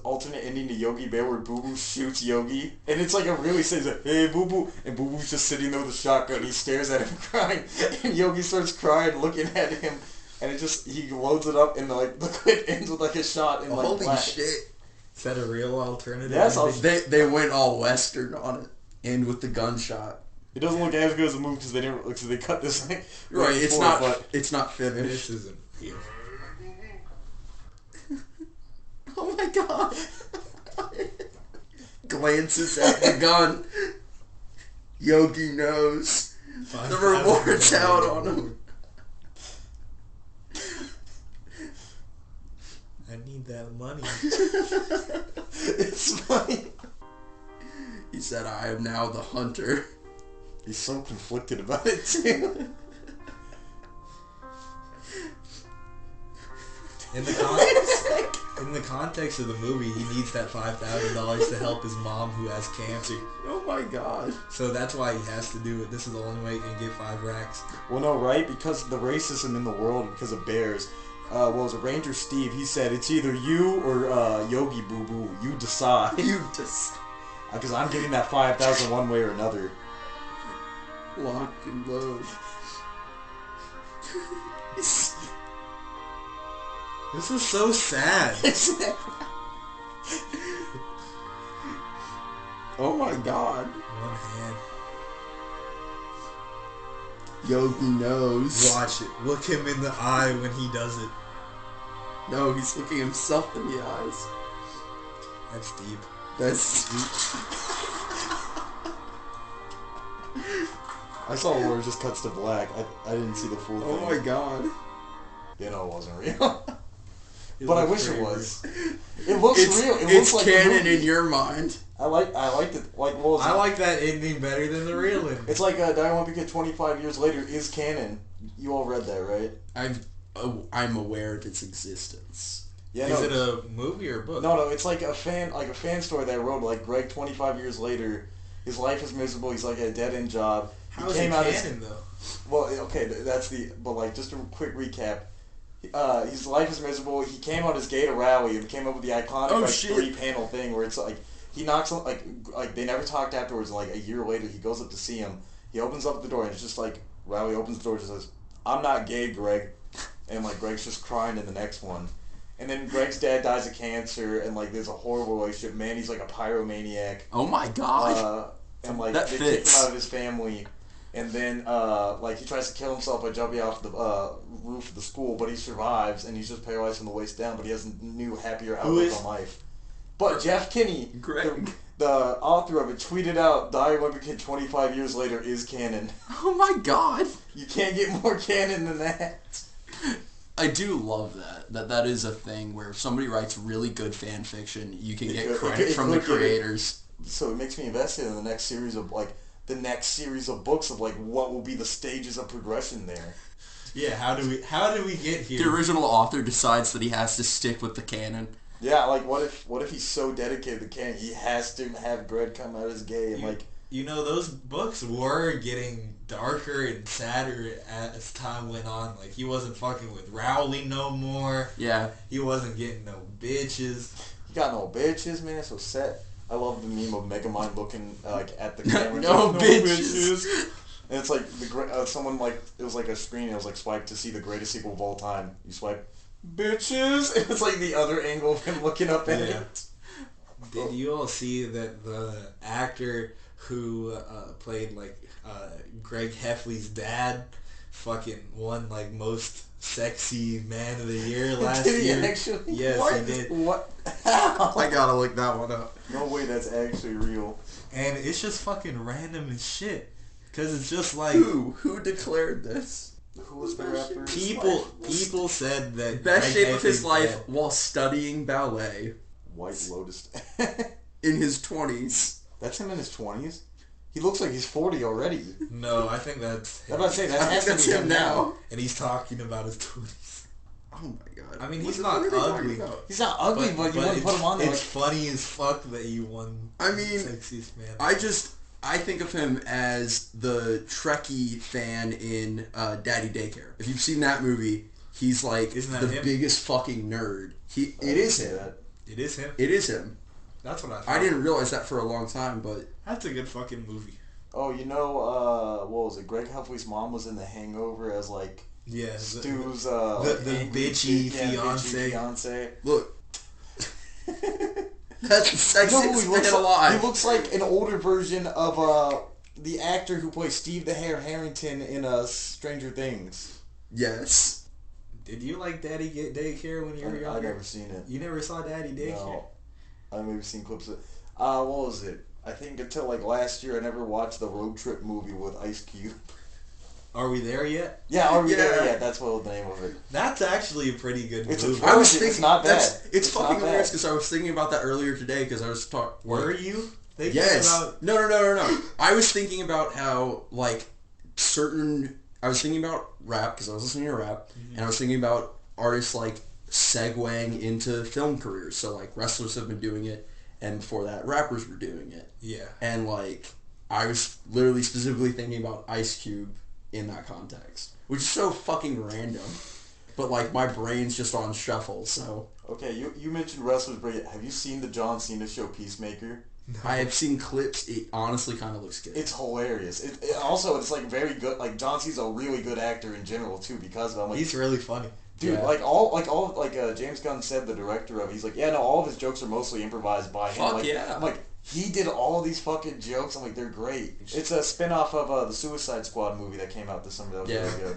C: alternate ending to Yogi Bear where Boo Boo shoots Yogi, and it's a really says hey Boo Boo, and Boo Boo's just sitting there with a shotgun. And he stares at him crying, and Yogi starts crying, looking at him, and he loads it up, and the clip ends with a shot in
B: holy
C: black.
B: shit!
A: Is that a real alternative?
C: Yes,
A: ending?
B: They went all Western on it, and with the gunshot.
C: It doesn't look as good as the movie because they cut this
B: Right,
C: it's
B: it's not
A: This
B: finished.
A: isn't real.
B: Oh my God! Glances at the gun. Yogi knows the reward's out on him.
A: I need that money.
C: It's funny.
B: He said, "I am now the hunter."
C: He's so conflicted about it too.
A: In the comics, In the context of the movie, he needs that $5,000 to help his mom who has cancer.
B: Oh my god.
A: So that's why he has to do it. This is the only way he can get 5 racks.
C: Well, no, right? Because of the racism in the world, because of bears. What was it? Ranger Steve, he said, it's either you or Yogi Boo Boo. You decide.
B: You just
C: Because I'm getting that 5,000 one way or another.
B: lock and load.
A: This is so sad.
B: Oh my god.
A: One hand.
B: Yogi knows.
A: Watch it. Look him in the eye when he does it.
B: No, he's looking himself in the eyes.
A: That's deep.
B: That's
C: I saw where it just cuts to black. I didn't see the full thing.
B: oh my god.
C: You know it wasn't real.
A: It
C: But I
A: looks
C: wish it
A: very
C: was. It looks real. It
B: It's
C: looks like
B: canon
C: a movie.
B: in your mind.
C: I liked it. Like, what was it?
A: I like that ending better than the real ending.
C: It's like Diamond Wicked 25 years later is canon. You all read that, right?
B: I'm aware of its existence.
C: Yeah.
A: Is
C: no,
A: it a movie or a book?
C: No, it's like a fan story that I wrote. Like Greg, 25 years later, his life is miserable. He's like at a dead end job.
A: How is it canon though?
C: Well, okay, but like just a quick recap. His life is miserable. He came out as gay to Rally and came up with the iconic 3-panel thing where it's like he knocks on like they never talked afterwards. And, like a year later, he goes up to see him. He opens up the door and it's just like Rally opens the door and just says, "I'm not gay, Greg," and like Greg's just crying in the next one. And then Greg's dad dies of cancer and like there's a horrible relationship. Manny's like a pyromaniac.
B: Oh my god.
C: And like
B: That
C: they
B: fits.
C: kick him out of his family. And then, like, he tries to kill himself by jumping off the roof of the school, but he survives, and he's just paralyzed from the waist down, but he has a new, happier outlook on life. But Jeff Kinney,
B: Greg.
C: the author of it, tweeted out, Die Wonder Kid 25 years later is canon.
B: Oh my god.
C: You can't get more canon than that.
B: I do love that. That is a thing where if somebody writes really good fan fiction, you can get credit from the creators.
C: So it makes me invested in the next series of, books of like what will be the stages of progression there.
A: Yeah, how do we get here?
B: The original author decides that he has to stick with the canon.
C: Yeah, like what if he's so dedicated to canon he has to have Greg come out as gay and
A: you know those books were getting darker and sadder as time went on. Like he wasn't fucking with Rowley no more.
B: Yeah.
A: He wasn't getting no bitches.
C: He got no bitches, man. So set. I love the meme of Megamind looking at the camera.
B: No bitches.
C: And it's like someone it was like a screen. It was like swipe to see the greatest sequel of all time. You swipe, bitches. It was like the other angle of him looking up at it.
A: Did you all see that the actor who played Greg Heffley's dad fucking won most sexy man of the year last year?
C: Did he actually?
A: Yes,
C: what?
A: he did.
C: What? How?
B: I gotta look that one up.
C: No way that's actually real.
A: And it's just fucking random as shit. Because it's just like...
B: Who declared this?
C: Who was the rapper?
A: People said that...
B: Best
A: Greg
B: shape of his
A: Heffley's
B: life
A: dad-
B: while studying ballet.
C: White Lotus.
B: In his 20s.
C: That's him in his 20s? He looks like he's 40 already.
A: No, I think that's...
C: I'm about to say, that
B: I think
C: has to
B: that's
C: be
B: him now.
A: And he's talking about his 20s.
B: Oh my god.
A: I mean,
B: What
A: he's
B: the
A: not
B: fuck are they talking
A: ugly.
B: about?
C: He's not ugly, but you want to put him on there.
A: It's funny as fuck that you won
B: I mean,
A: Sexiest Man.
B: I think of him as the Trekkie fan in Daddy Daycare. If you've seen that movie, he's like
A: Isn't that
B: the
A: him?
B: biggest fucking nerd. It is him.
A: It is him.
B: It is him.
A: That's what I thought.
B: I didn't realize that for a long time, but
A: That's a good fucking movie.
C: Oh, what was it? Greg Heffley's mom was in The Hangover as
A: Yeah.
C: Stu's
A: the
C: angry
A: bitchy
C: bitchy
A: fiance.
C: fiance.
B: look. That's the
C: You know who
B: sexiest
C: he looks
B: man
C: like?
B: alive.
C: He looks like an older version of the actor who plays Steve the Hare Harrington in Stranger Things.
B: Yes.
A: Did you like Daddy Daycare when you were younger?
C: I've never seen it.
A: You never saw Daddy Daycare?
C: No. I've maybe seen clips of it. What was it? I think until last year I never watched the Road Trip movie with Ice Cube.
A: Are we there yet?
C: Yeah, Are We There
B: Yeah.
C: Yet? That's what was the name of it.
A: That's actually a pretty good
C: It's
A: movie.
C: I was thinking- it's not bad.
B: It's
C: It's
B: fucking
C: not bad.
B: hilarious because I was thinking about that earlier today because I was talking.
A: Were you thinking
B: Yes.
A: about...
B: No. I was thinking about how, I was thinking about rap because I was listening to rap, and I was thinking about artists like segueing into film careers. So like wrestlers have been doing it, and before that, rappers were doing it.
A: Yeah.
B: And like I was literally specifically thinking about Ice Cube in that context, which is so fucking random. But like my brain's just on shuffle. So
C: Okay, you mentioned wrestlers, but have you seen the John Cena show Peacemaker?
A: No.
B: I have seen clips. It honestly kind of looks good.
C: It's hilarious. It also, it's like very good. Like John Cena's a really good actor in general too because of it. I'm like,
A: He's really funny.
C: dude,
B: Yeah.
C: like James Gunn said, the director of it, he's like, yeah, no, all of his jokes are mostly improvised by him.
B: Fuck
C: Like,
B: yeah.
C: I'm like, he did all of these fucking jokes. I'm like, they're great. It's a spin-off of the Suicide Squad movie that came out this summer. That was
B: Yeah.
C: really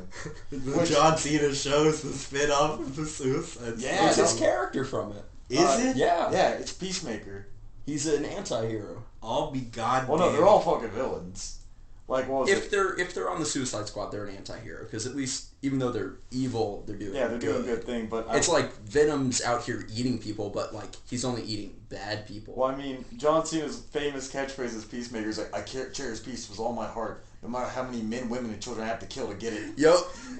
C: good.
A: The John Cena show's the spin-off of the Suicide
C: Yeah,
B: It's
C: no.
B: his character from it.
A: Is it?
B: Yeah.
C: Yeah, it's Peacemaker.
B: He's an anti-hero.
A: I'll be goddamn.
C: Well, no, they're all fucking villains. Like, what was
B: If
C: it?
B: they're on the Suicide Squad, they're an anti-hero because at least even though they're evil, they're doing
C: Yeah, they're doing a good thing, but
B: It's like Venom's out here eating people, but like he's only eating bad people.
C: Well, I mean, John Cena's famous catchphrase as Peacemaker is like, I cherish peace with all my heart, no matter how many men, women, and children I have to kill to get it.
B: Yo,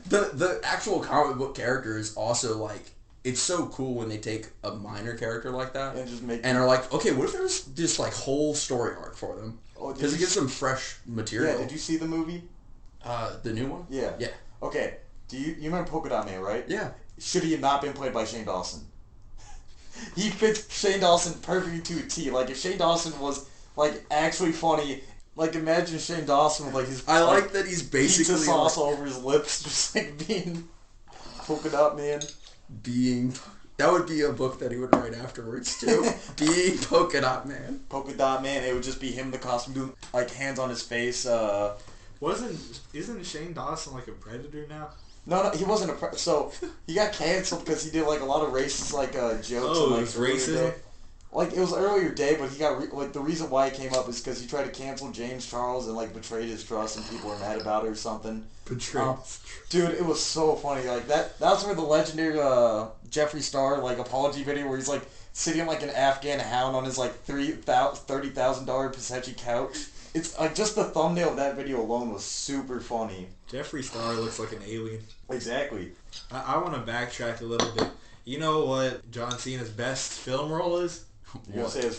B: the actual comic book character is also like, it's so cool when they take a minor character like that
C: And just make
B: and are like, okay, what if there's just like whole story arc for them?
C: Oh, did
B: Because it
C: you
B: gives them fresh material.
C: Yeah, did you see the movie?
B: The new one?
C: Yeah.
B: Yeah.
C: Okay, you remember Polka Dot Man, right?
B: Yeah.
C: Should he have not been played by Shane Dawson? He fits Shane Dawson perfectly to a T. Like, if Shane Dawson was, like, actually funny, like, imagine Shane Dawson with, like, his...
B: I like that he's basically
C: pizza sauce all over his lips, just, like, being Polka Dot Man.
B: being... That would be a book that he would write afterwards, too. Being Polka Dot Man.
C: Polka Dot Man, it would just be him in the costume doing, like, hands on his face.
A: Isn't Shane Dawson like a predator now?
C: No, he wasn't so he got canceled because he did, like, a lot of racist, like, jokes.
A: Oh,
C: in, like,
A: it was
C: earlier
A: racism?
C: day. Like, it was earlier day, but he got, like, the reason why it came up is because he tried to cancel James Charles and, like, betrayed his trust and people were mad about it or something.
A: Betrayed.
C: Dude, it was so funny. Like, that's where the legendary Jeffree Star, like, apology video where he's, like, sitting like an Afghan hound on his, like, $30,000 Pisachi couch. It's, like, just the thumbnail of that video alone was super funny.
A: Jeffree Star looks like an alien.
C: Exactly.
A: I want to backtrack a little bit. You know what John Cena's best film role is?
C: You're gonna say it's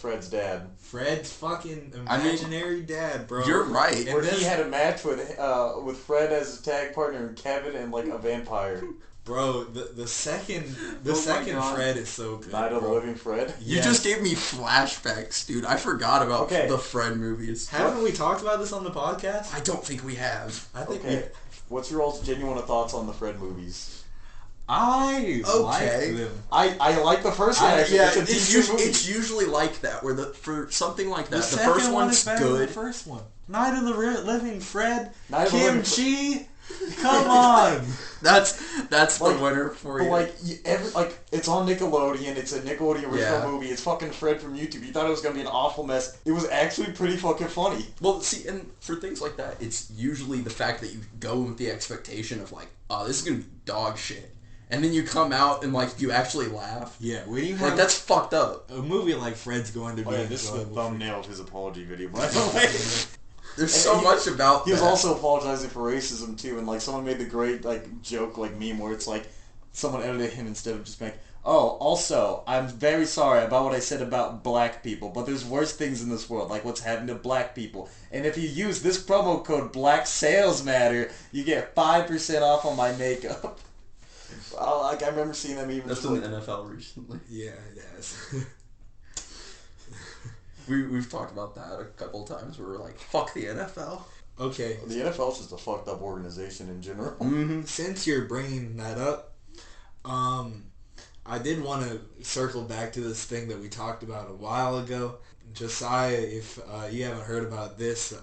C: Fred's dad.
A: Fred's fucking
B: I mean,
A: imaginary dad, bro.
B: You're right.
A: And
C: Where
A: this-
C: he had a match with Fred as his tag partner and Kevin and, like, a vampire.
A: Bro, the second
C: Oh my God.
A: Fred is so good.
C: Night of the
A: bro.
C: Living Fred.
B: You
A: Yes.
B: just gave me flashbacks, dude. I forgot about
C: Okay.
B: the Fred movies.
A: Haven't we talked about this on the podcast?
B: I don't think we have.
A: I think
C: Okay. What's your all's genuine thoughts on the Fred movies?
A: I
B: Okay.
A: like them.
C: I like the first one. Actually.
B: Yeah,
C: it's a decent movie.
B: it's usually like that, where for something like that, the
A: second
B: first
A: one
B: one's
A: is better than
B: good.
A: the first one. Night of the Living Fred.
C: Night of the Living
A: Kimchi. Come on.
B: That's the
C: Like,
B: winner for
C: But
B: you.
C: like it's on Nickelodeon. It's a Nickelodeon original
B: Yeah.
C: movie. It's fucking Fred from YouTube. You thought it was gonna be an awful mess. It was actually pretty fucking funny.
B: Well, see, and for things like that, it's usually the fact that you go with the expectation of like, oh, this is gonna be dog shit, and then you come out and like you actually laugh.
A: Yeah, when you
B: Like
A: have
B: that's fucked up.
A: a movie like Fred's going to be
C: This is the
A: enjoyable.
C: thumbnail of his apology video, by the way.
B: There's
C: And
B: so
C: he-
B: much about
C: He was
B: that.
C: also apologizing for racism too, and like someone made the great like joke like meme where it's like someone edited him instead of just being like, oh, also I'm very sorry about what I said about black people, but there's worse things in this world, like what's happened to black people. And if you use this promo code Black Sales Matter, you get 5% off on my makeup. Like I remember seeing them even.
B: That's
C: just,
B: in
C: like,
B: the NFL recently.
A: Yeah, yes.
B: We've talked about that a couple of times. Where we're like, fuck the NFL.
A: Okay.
C: the NFL is just a fucked up organization in general.
B: Mm-hmm.
A: Since you're bringing that up, I did want to circle back to this thing that we talked about a while ago. Josiah, if you haven't heard about this,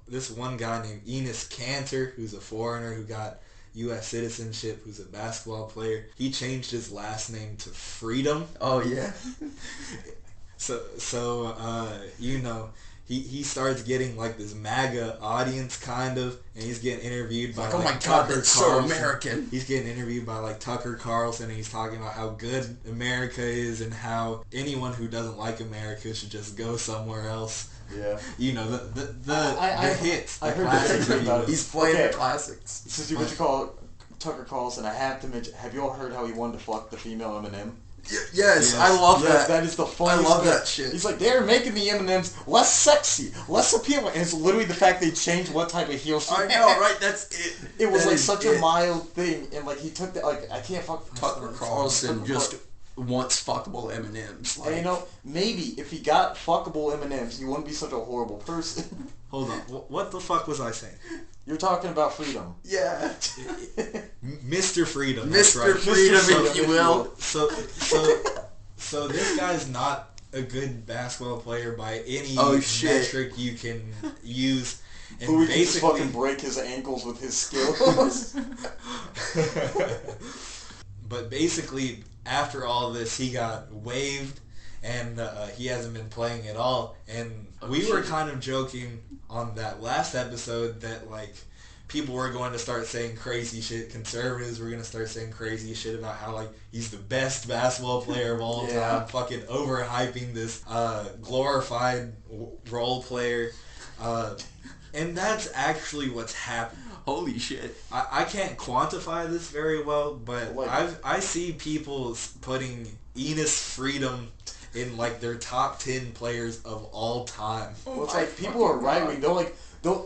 A: this one guy named Enos Cantor, who's a foreigner who got U.S. citizenship, who's a basketball player, he changed his last name to Freedom.
B: Oh yeah.
A: So you know, he starts getting like this MAGA audience kind of, and he's getting interviewed by
B: Like, oh
A: like,
B: my God,
A: Tucker
B: that's so
A: Carlson.
B: American.
A: He's getting interviewed by like Tucker Carlson, and he's talking about how good America is and how anyone who doesn't like America should just go somewhere else.
C: Yeah.
A: You know, the
C: I
A: hits.
C: I
A: the
C: heard
A: classic
C: the thing about
A: videos.
C: it.
B: He's playing
C: Okay.
B: the classics.
C: Since you what you call it, Tucker Carlson, I have to mention, have you all heard how he wanted to fuck the female M&M?
B: Yes, I love that.
C: That is the funniest
B: I love
C: thing.
B: that shit.
C: He's like, they're making the M&Ms less sexy, less appealing, and it's literally the fact they changed what type of heel she
B: I
C: had.
B: know, right? That's it.
C: It was
B: That
C: like
B: is
C: such
B: it.
C: a mild thing, and like he took that, like, I can't fuck
B: Tucker Carlson just wants fuckable M&Ms.
C: And you know, maybe if he got fuckable M&Ms, he wouldn't be such a horrible person.
A: Hold on. What the fuck was I saying?
C: You're talking about freedom.
B: Yeah.
A: Mr. Freedom. That's
B: Mr.
A: right.
B: Freedom,
C: Freedom,
B: if you will.
A: So this guy's not a good basketball player by any metric you can use. And
C: Who can just
A: basically,
C: fucking break his ankles with his skills.
A: but basically, after all this, he got waived, and he hasn't been playing at all. And we were kind of joking on that last episode that, like, people were going to start saying crazy shit. Conservatives were going to start saying crazy shit about how, like, he's the best basketball player of all time. Fucking overhyping this glorified role player. And that's actually what's happening.
B: Holy shit.
A: I can't quantify this very well, but I see people putting Enos Freedom in, like, their top 10 players of all time.
C: Well, it's like people are right wing.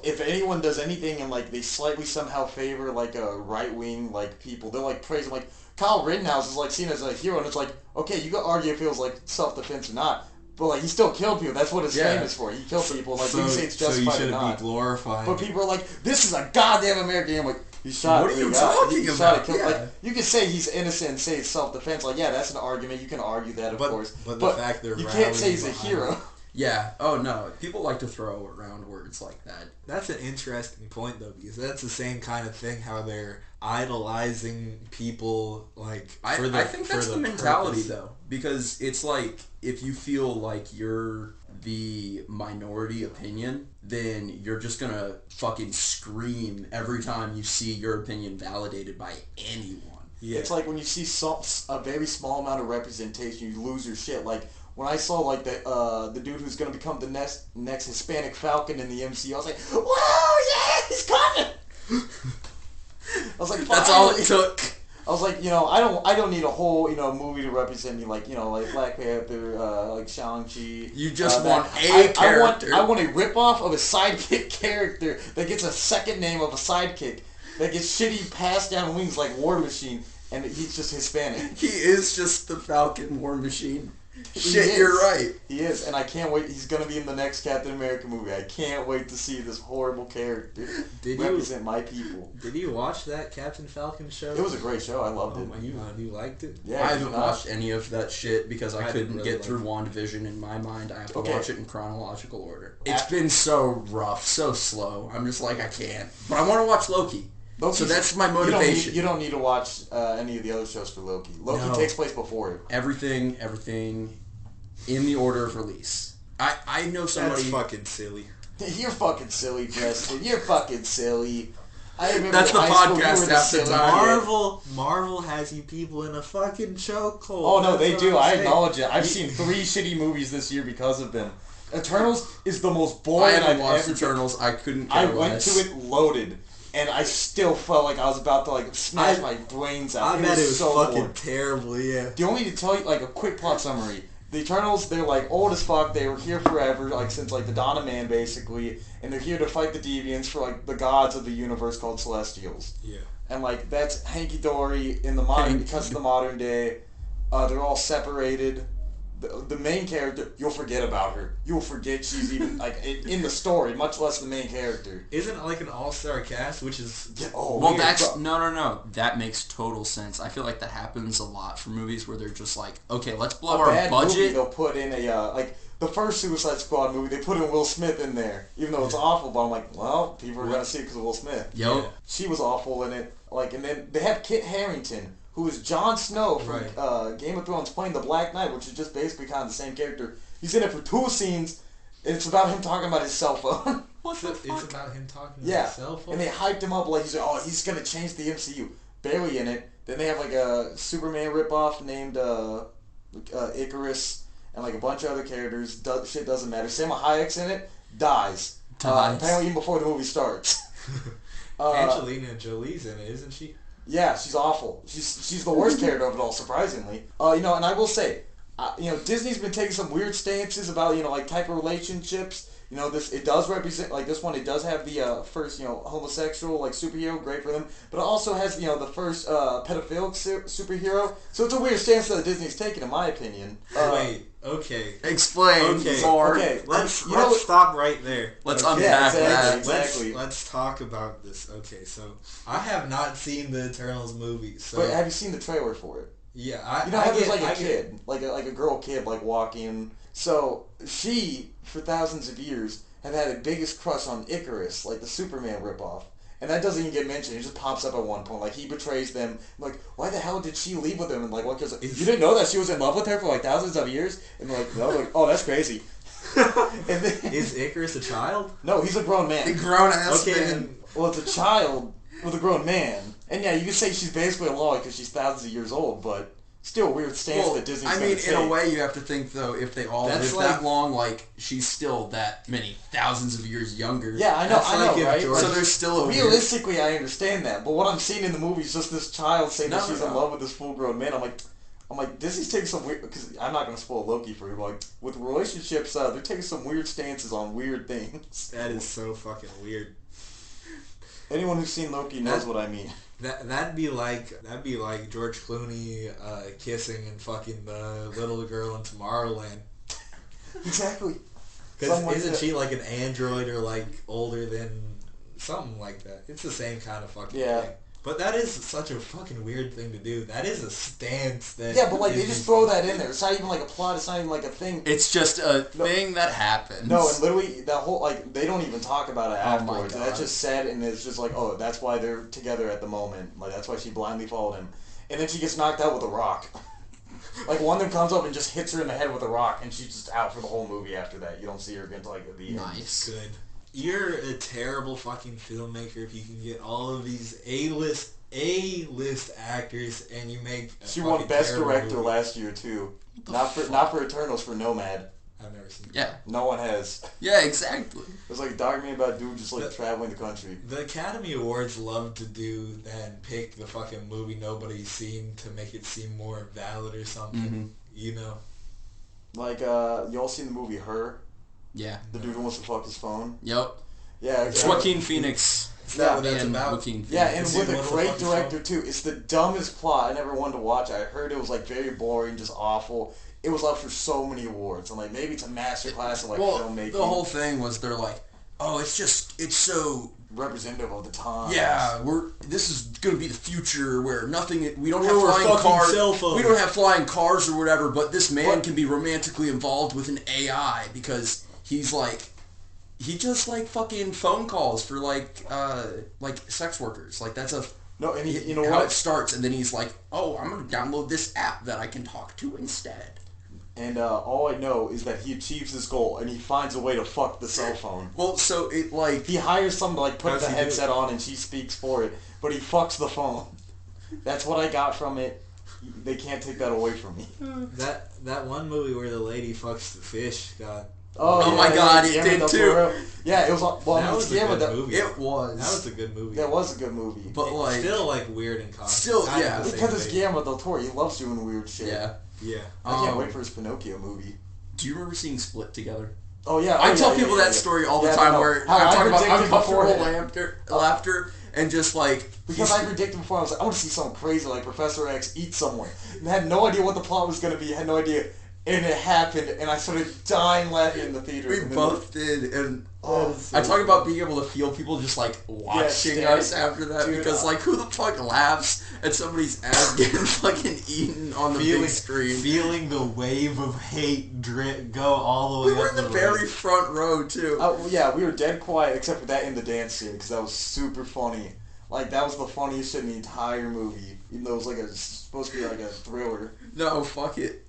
C: If anyone does anything and like they slightly somehow favor like a right wing like people, they're like praising like Kyle Rittenhouse is like seen as a hero, and it's like, okay, you could argue if it was like self defense or not, but like he still killed people. That's what he's famous for. He killed people. Like you can say it's justified
A: so you
C: or not.
A: Be glorified.
C: But people are like, this is a goddamn American game. Like he shot.
B: What are you talking about?
C: Like you can say he's innocent and say it's self defense. Like yeah, that's an argument. You can argue that of course.
A: But the fact they're
C: you can't say he's a hero.
B: Yeah. Oh no. People like to throw around words like that.
A: That's an interesting point though, because that's the same kind of thing. How they're idolizing people, like
B: I think that's the mentality though, because it's like if you feel like you're the minority opinion, then you're just gonna fucking scream every time you see your opinion validated by anyone.
C: Yeah. It's like when you see a very small amount of representation, you lose your shit. Like when I saw like the dude who's gonna become the next Hispanic Falcon in the MCU, I was like, whoa, yeah, he's coming. I was like,
B: that's all it took.
C: I was like, I don't need a whole, movie to represent me, like, like Black Panther, like Shang-Chi.
B: You just want a character.
C: I want a ripoff of a sidekick character that gets a second name of a sidekick that gets shitty passed down wings like War Machine, and he's just Hispanic.
B: He is just the Falcon War Machine. Shit, you're right.
C: He is, and I can't wait. He's gonna be in the next Captain America movie. I can't wait to see this horrible character represent my people.
A: Did you watch that Captain Falcon show?
C: It was a great show. I loved it.
A: You liked it?
C: Yeah.
B: I haven't watched any of that shit because I couldn't
A: really
B: get through WandaVision in my mind. I have to watch it in chronological order.
C: It's
B: been so rough, so slow. I'm just like, I can't. But I want to watch Loki. So that's my motivation.
C: You don't need to watch any of the other shows for Loki. Loki takes place before it.
B: Everything in the order of release. I know somebody...
A: That's fucking silly.
C: You're fucking silly, Preston. You're fucking silly. I remember
B: that's the podcast half the time.
A: Marvel has you people in a fucking chokehold.
C: Oh no, they do. I acknowledge it. I've seen 3 shitty movies this year because of them. Eternals is the most boring
B: I've watched Eternals. I couldn't care less.
C: I went to it loaded. And I still felt like I was about to like smash my brains out.
A: I bet it was
C: so
A: fucking
C: boring.
A: terrible, yeah.
C: Do you want me to tell you like a quick plot summary? The Eternals, they're like old as fuck. They were here forever, like since like the dawn of man, basically. And they're here to fight the deviants for like the gods of the universe called Celestials.
A: Yeah.
C: And like that's hanky dory in the modern because of the modern day. They're all separated. The main character, you'll forget about her. You'll forget she's even like in the story, much less the main character.
A: Isn't it like an all-star cast, which is
B: well, that's no. That makes total sense. I feel like that happens a lot for movies where they're just like, okay, let's blow our budget.
C: Movie, they'll put in a like the first Suicide Squad movie. They put in Will Smith in there, even though it's awful. But I'm like, well, people are gonna see it because of Will Smith.
B: Yep. Yeah.
C: She was awful in it. Like, and then they have Kit Harington, who is Jon Snow from Game of Thrones playing the Black Knight, which is just basically kind of the same character. He's in it for 2 scenes, and it's about him talking about his cell phone.
A: What the fuck? It's about him talking about his cell phone?
C: And they hyped him up like he's going to change the MCU. Barely in it. Then they have like a Superman ripoff named Icarus, and like a bunch of other characters. Shit doesn't matter. Salma Hayek's in it, dies. Apparently even before the movie starts.
A: Angelina Jolie's in it, isn't she?
C: Yeah, she's awful. She's the worst character of it all, surprisingly. And I will say, Disney's been taking some weird stances about like type of relationships. It does represent, like this one, it does have the first, homosexual, like, superhero, great for them, but it also has, the first pedophilic superhero, so it's a weird stance that Disney's taken, in my opinion.
A: Wait, okay.
B: Explain more.
C: Okay,
A: Let's stop right there.
B: Let's
A: okay.
B: unpack that.
C: Exactly.
A: Let's talk about this. Okay, so I have not seen the Eternals movie, so...
C: But have you seen the trailer for it?
A: Yeah,
C: there's like a kid, like a girl kid, like, walking. So she, for thousands of years, have had the biggest crush on Icarus, like the Superman ripoff. And that doesn't even get mentioned. It just pops up at one point. Like, he betrays them. I'm like, why the hell did she leave with him? And like, what? Because you didn't know that she was in love with her for like thousands of years. And like, no, like, oh, that's crazy. And then,
A: is Icarus a child?
C: No, he's a grown man.
B: A grown ass man.
A: And,
C: well, it's a child with a grown man. And yeah, you can say she's basically a lolly because she's thousands of years old, but still a weird stance that Disney's
B: I mean, in a way, you have to think, though, if they all live that long, like, she's still that many thousands of years younger.
C: Yeah, I know, right?
B: So there's still a
C: realistically, I understand that, but what I'm seeing in the movie is just this child saying that she's in love with this full-grown man. I'm like, Disney's taking some weird, because I'm not going to spoil Loki for you, but like, with relationships, they're taking some weird stances on weird things.
A: That is so fucking weird.
C: Anyone who's seen Loki knows what I mean.
A: That'd be like George Clooney kissing and fucking the little girl in Tomorrowland.
C: Exactly.
A: Because isn't she like an android or like older than something like that? It's the same kind of fucking thing. But that is such a fucking weird thing to do. That is a stance that...
C: Yeah, but like they just throw that in there. It's not even like a plot. It's not even like a thing.
B: It's just a thing that happens.
C: No, and literally that whole like they don't even talk about it afterwards. That's just said, and it's just like, oh, that's why they're together at the moment. Like that's why she blindly followed him, and then she gets knocked out with a rock. Like one of them comes up and just hits her in the head with a rock, and she's just out for the whole movie after that. You don't see her again until like the end.
B: Nice.
A: Good. You're a terrible fucking filmmaker if you can get all of these A-list actors and you make
C: she won Best Director last year too. Not for Eternals, for Nomad.
A: I've never seen it.
B: Yeah.
C: No one has.
B: Yeah, exactly.
C: It's like a documentary about a dude just like traveling the country.
A: The Academy Awards love to do and pick the fucking movie nobody's seen to make it seem more valid or something. Mm-hmm.
C: Like y'all seen the movie Her?
B: Yeah.
C: The dude who wants to fuck his phone?
B: Yep.
C: Yeah.
B: It's Joaquin Phoenix.
A: Is that what that's about?
C: Yeah, and with a great director too. It's the dumbest plot. I never wanted to watch it. I heard it was like very boring, just awful. It was up for so many awards. I'm like, maybe it's a masterclass in like filmmaking.
B: The whole thing was they're like, oh, it's so
C: representative of the time.
B: Yeah, this is gonna be the future where we don't have flying cars. We don't have flying cars or whatever, but this man can be romantically involved with an AI because he's like. He just like fucking phone calls for like sex workers. Like that's and you know how it starts, and then he's like, "Oh, I'm gonna download this app that I can talk to instead."
C: And all I know is that he achieves his goal, and he finds a way to fuck the cell phone.
B: Well, so it like
C: he hires someone to like put the headset on, and she speaks for it, but he fucks the phone. That's what I got from it. They can't take that away from me.
A: That one movie where the lady fucks the fish got.
B: Oh my god, it did too.
C: Yeah, it was. Well,
A: that was a good movie.
B: It was.
A: That was a good movie.
C: That was a good movie.
A: But like still like weird and concept.
B: Still, yeah,
C: because it's Guillermo del Toro. He loves doing weird shit.
A: Yeah.
C: I can't wait for his Pinocchio movie.
B: Do you remember seeing Split together?
C: Oh yeah.
B: I tell people that story all the time where I'm talking about uncomfortable laughter and just like
C: because I predicted before. I was like, I want to see something crazy like Professor X eat someone. And I had no idea what the plot was going to be. I had no idea. And it happened, and I started dying laughing in the theater.
B: We both did, and I talk about being able to feel people just like watching us after that, because like who the fuck laughs at somebody's ass getting fucking eaten on the big screen?
A: Feeling the wave of hate go all the way up.
B: We were in the very front row too.
C: Yeah, we were dead quiet except for that in the dance scene, because that was super funny. Like that was the funniest shit in the entire movie, even though it was like supposed to be like a thriller.
B: No, fuck it.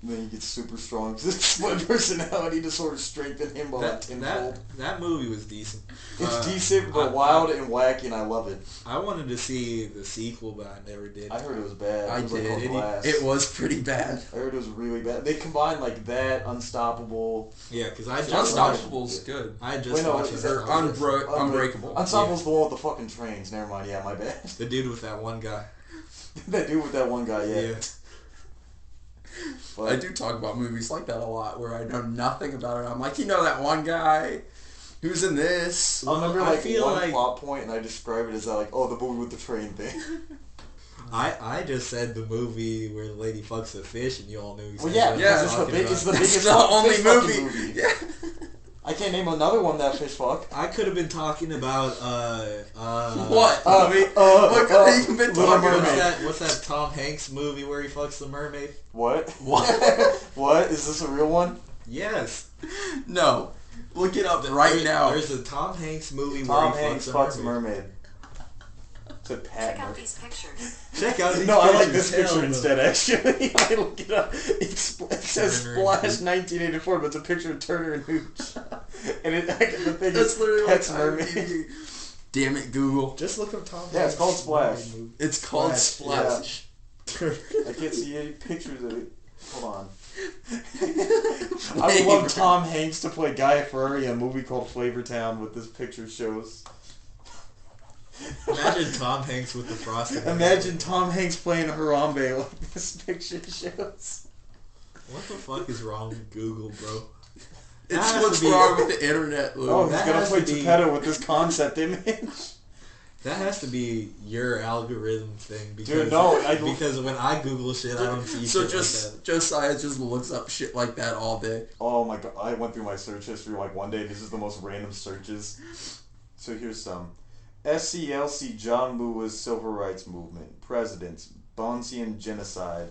C: then he gets super strong because it's split personality disorder strengthen him by tenfold.
A: That movie was decent.
C: It's decent, but wild and wacky, and I love it.
A: I wanted to see the sequel, but I never did.
C: I heard it was bad.
B: I
C: It was
B: did.
C: Glass.
B: It was pretty bad.
C: I heard it was really bad. They combined like that, Unstoppable.
A: Yeah, because I just
B: Unstoppable's good.
A: I just watched it.
B: Unbreakable.
C: Unstoppable's the one with the fucking trains. Never mind. Yeah, my bad.
A: The dude with that one guy.
C: That dude with that one guy. Yeah.
B: But I do talk about movies like that a lot, where I know nothing about it. I'm like, that one guy who's in this.
C: I remember one plot point, and I describe it as the movie with the train thing.
A: I just said the movie where the lady fucks a fish, and you all knew.
C: Well, yeah, it's the biggest. It's the
B: only movie. Yeah.
C: I can't name another one that fish fuck.
A: I could have been talking about
B: what? What could have you been talking about?
A: What's that Tom Hanks movie where he fucks the mermaid?
C: What?
B: What?
C: Is this a real one?
A: Yes.
B: No. Look it up right now.
A: There's a Tom Hanks movie
C: where
A: he
C: fucks a mermaid.
D: Check out these pictures.
A: Check out these
C: No,
A: pictures.
C: I like this picture instead, actually. I look it up. It says Splash 1984, but it's a picture of Turner and Hooch. And the thing
B: That's
C: is,
B: literally
C: Pets Mermaid.
B: Damn it, Google.
A: Just look up Tom Hanks.
C: Yeah, it's called Splash.
B: It's called Splash.
C: Yeah. I can't see any pictures of it. Hold on. I would love Tom Hanks to play Guy Fieri in a movie called Flavortown, what this picture shows.
A: Imagine Tom Hanks with the frosted.
C: Imagine Tom Hanks playing Harambe like this picture shows.
A: What the fuck is wrong with Google, bro?
B: It's what's wrong with the internet, Lou.
C: Oh, he's gonna play Geppetto with this concept image.
A: That has to be your algorithm thing. Because,
C: dude, no.
A: Because when I Google shit, I don't see shit like that.
B: Josiah just looks up shit like that all day.
C: Oh my god. I went through my search history one day. This is the most random searches. So here's some. SCLC John Lewis Civil Rights Movement. Presidents. Bonesian Genocide.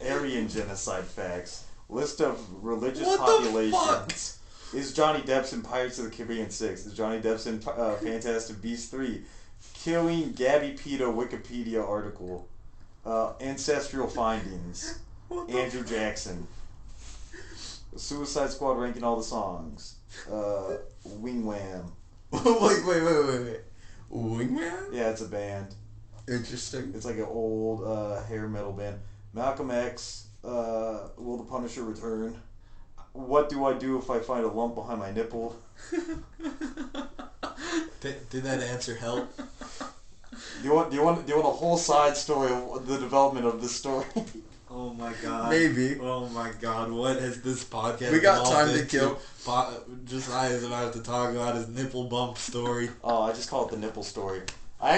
C: Aryan Genocide Facts. List of religious populations. Is Johnny Depp in Pirates of the Caribbean 6? Is Johnny Depp in Fantastic Beasts 3? Killing Gabby Peta Wikipedia article. Ancestral findings. Andrew Jackson. Suicide Squad ranking all the songs. Wing Wham.
B: Wait. Wingman?
C: Yeah, it's a band.
B: Interesting.
C: It's like an old hair metal band. Malcolm X. Will the Punisher return? What do I do if I find a lump behind my nipple?
A: Did that answer help?
C: Do you want a whole side story of the development of this story?
A: Oh my god.
B: Maybe.
A: Oh my god. What has this podcast?
B: We got time to kill.
A: Josiah's about to talk about his nipple bump story.
C: Oh, I just call it the Nipple Story. I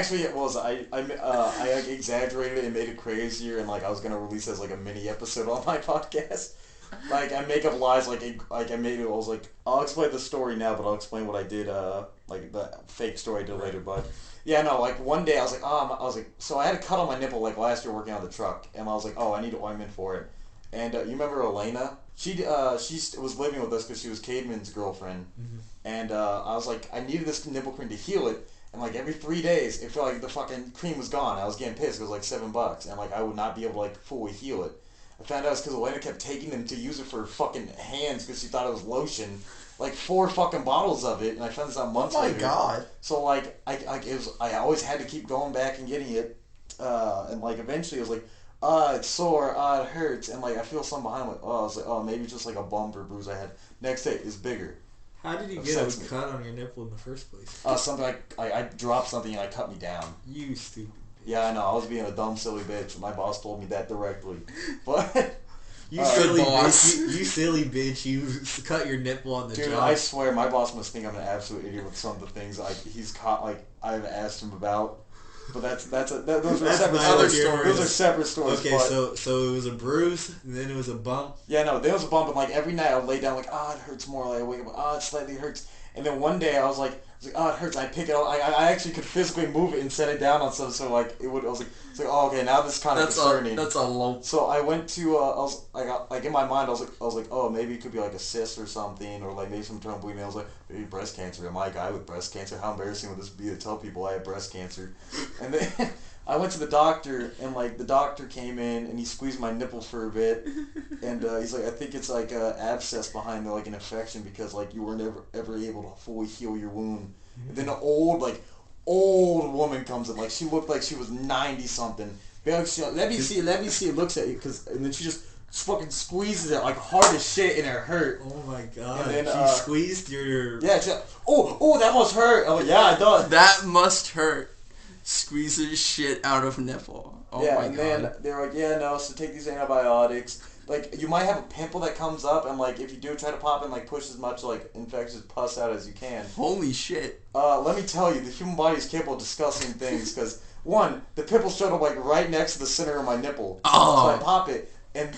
C: exaggerated it and made it crazier, and I was gonna release it as a mini episode on my podcast. I make up lies I made it. I was I'll explain the story now, but I'll explain what I did. The fake story I did later. But yeah, no. One day I was so I had a cut on my nipple last year working on the truck, and I was oh, I need ointment for it. And you remember Elena? She was living with us because she was Cademan's girlfriend, and I was I needed this nipple cream to heal it. And every 3 days, it felt like the fucking cream was gone. I was getting pissed. It was $7, and I would not be able to fully heal it. I found out it's because Elena kept taking them to use it for her fucking hands because she thought it was lotion. 4 fucking bottles of it, and I found this out months later.
B: Oh my god!
C: So I always had to keep going back and getting it, and eventually it was it's sore, it hurts, and I feel something behind. I was maybe it's just a bump or bruise I had. Next day it's bigger.
A: How did you get a cut on your nipple in the first place?
C: Something I dropped something and I cut me down.
A: You stupid.
C: Yeah, I know. I was being a dumb, silly bitch. My boss told me that directly. But
A: you silly bitch! You silly bitch! You cut your nipple on the job.
C: Dude, I swear, my boss must think I'm an absolute idiot with some of the things he's caught. I've asked him about. But those are separate stories. Those are separate stories.
A: Okay, so it was a bruise, and then it was a bump.
C: Yeah, no, there was a bump, and every night I would lay down it hurts more. I wake up, it slightly hurts. And then one day I was it hurts. And I pick it up. I actually could physically move it and set it down on something. So it would. I was okay, now this is kind of concerning.
B: That's a lump.
C: So I went to. In my mind I was oh, maybe it could be a cyst or something, or maybe some internal bleeding. I was maybe breast cancer. Am I a guy with breast cancer? How embarrassing would this be to tell people I have breast cancer? And then I went to the doctor, and like the doctor came in and he squeezed my nipple for a bit, and he's like, I think it's like an abscess behind like an infection because like you were never ever able to fully heal your wound. And then an old woman comes in, like she looked like she was 90 something. Let me see. It looks at you, and then she just fucking squeezes it like hard as shit, and it hurt.
A: Oh my god!
C: And then,
A: she squeezed your.
C: Yeah. That must hurt. Oh yeah, it does.
B: That must hurt. Squeezes shit out of nipple. Oh
C: yeah,
B: my
C: and
B: god.
C: then they're like, yeah, no, so take these antibiotics. Like, you might have a pimple that comes up, and like, if you do try to pop and like push as much like infectious pus out as you can.
B: Holy shit.
C: Let me tell you, the human body is capable of disgusting things, because one, the pimple showed up like right next to the center of my nipple.
B: Oh.
C: So I pop it, and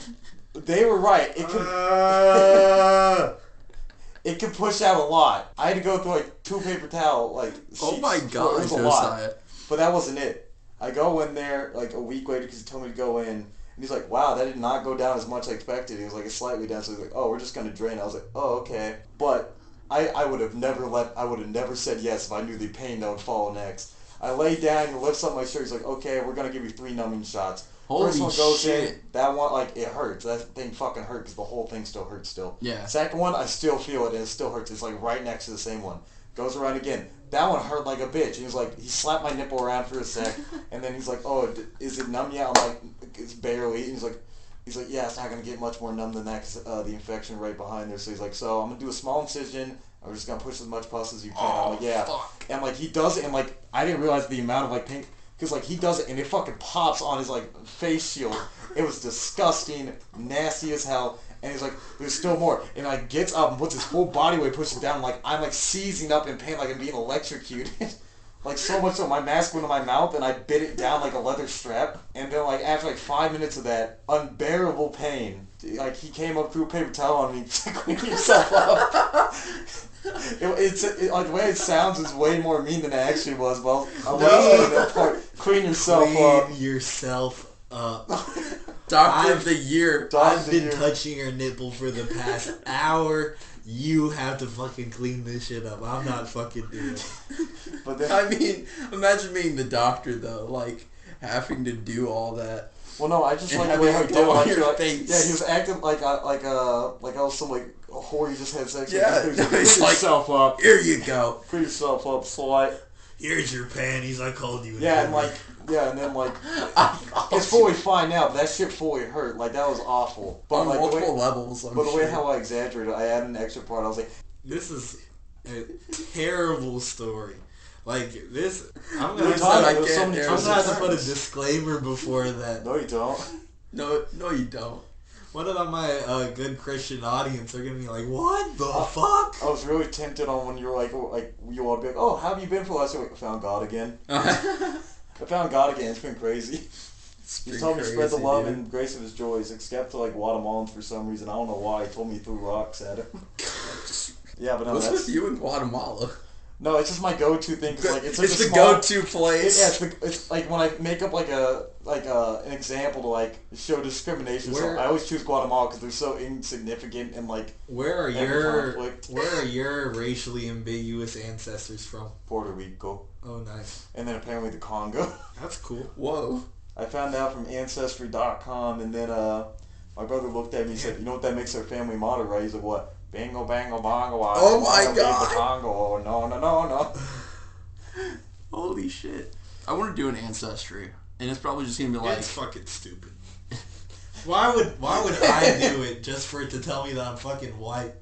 C: they were right. It could... It can push out a lot. I had to go through like 2 paper towel sheets.
B: Oh my god,
C: it was a lot. But that wasn't it. I go in there like a week later because he told me to go in. And he's like, wow, that did not go down as much as I expected. He was like, it's slightly down. So he's like, oh, we're just going to drain. I was like, oh, okay. But I would have never said yes if I knew the pain that would follow next. I lay down, he lifts up my shirt. He's like, okay, we're going to give you 3 numbing shots.
B: Holy
C: First one goes
B: shit.
C: in, that one, like, it hurts. That thing fucking hurt because the whole thing still hurts still.
B: Yeah.
C: Second one, I still feel it and it still hurts. It's like right next to the same one. Goes around again. That one hurt like a bitch. He was like, he slapped my nipple around for a sec, and then he's like, oh, is it numb yet? I'm like, it's barely. And he's like, yeah, it's not going to get much more numb than that because the infection right behind there. So he's like, so I'm going to do a small incision. I'm just going to push as much pus as you can. I'm like, yeah.
B: Fuck.
C: And like, he does it, and like, I didn't realize the amount of like pain. Because, like, he does it, and it fucking pops on his, like, face shield. It was disgusting, nasty as hell. And he's like, there's still more. And, like, gets up and puts his full body weight, pushes down. Like, I'm, like, seizing up in pain, like I'm being electrocuted. Like, so much so my mask went in my mouth, and I bit it down like a leather strap. And then, like, after, like, 5 minutes of that, unbearable pain. Like, he came up, threw a paper towel on me, clean yourself up. Like, the way it sounds is way more mean than it actually was. Well, I'll that part. Clean yourself up.
A: Clean yourself up.
B: Doctor of the year.
A: I've been touching your nipple for the past hour. You have to fucking clean this shit up. I'm not fucking doing it.
C: But then,
B: I mean, imagine being the doctor though, like having to do all that.
C: Well, no, I just
B: and
C: like the way how he did it. Like,
B: your face.
C: Yeah, he was acting like I was some like a whore you just had sex with.
B: Yeah,
C: Clean
B: he's like,
C: yourself up.
B: Here you go.
C: Clean yourself up, slut.
A: Here's your panties. I called you.
C: Yeah, and like, and then like, it's fully fine now, but that shit fully hurt. Like, that was awful. But
B: on
C: like,
B: multiple levels.
C: But the way how I exaggerated, I added an extra part. I was like,
A: this is a terrible story. Like this, I'm
C: You're
A: gonna
C: talking
A: have
C: about so many
A: to put a disclaimer before that.
C: no, you don't.
B: No, you don't.
A: What about my good Christian audience? They're gonna be like, "What the fuck?"
C: I was really tempted on when you were like you all be like, oh, how have you been for the last week? I found God again. I found God again. It's been crazy. He told me to spread the love and grace of his joys, except to like Guatemalans for some reason. I don't know why. He told me he threw rocks at him. Yeah, but no,
B: What's
C: that's
B: with you in Guatemala?
C: no. It's just my go-to thing. Cause, like, it's
B: the
C: small,
B: go-to place.
C: it's like when I make up an example to like show discrimination. So
A: Where-
C: I always choose Guatemala because they're so insignificant and like
A: Where are
C: every conflict.
A: Where are your racially ambiguous ancestors from?
C: Puerto Rico,
A: Oh, nice.
C: and then apparently the Congo.
A: That's cool.
B: Whoa.
C: I found out from Ancestry.com, and then my brother looked at me and said, "You know what that makes our family motto, right?" He's like, "What? Bingo, bango, bongo,
B: Oh my God.
C: Congo. Oh, no.
B: Holy shit. I want to do an ancestry, and it's probably just gonna be like,
A: It's fucking stupid. Why would I do it just for it to tell me that I'm fucking white?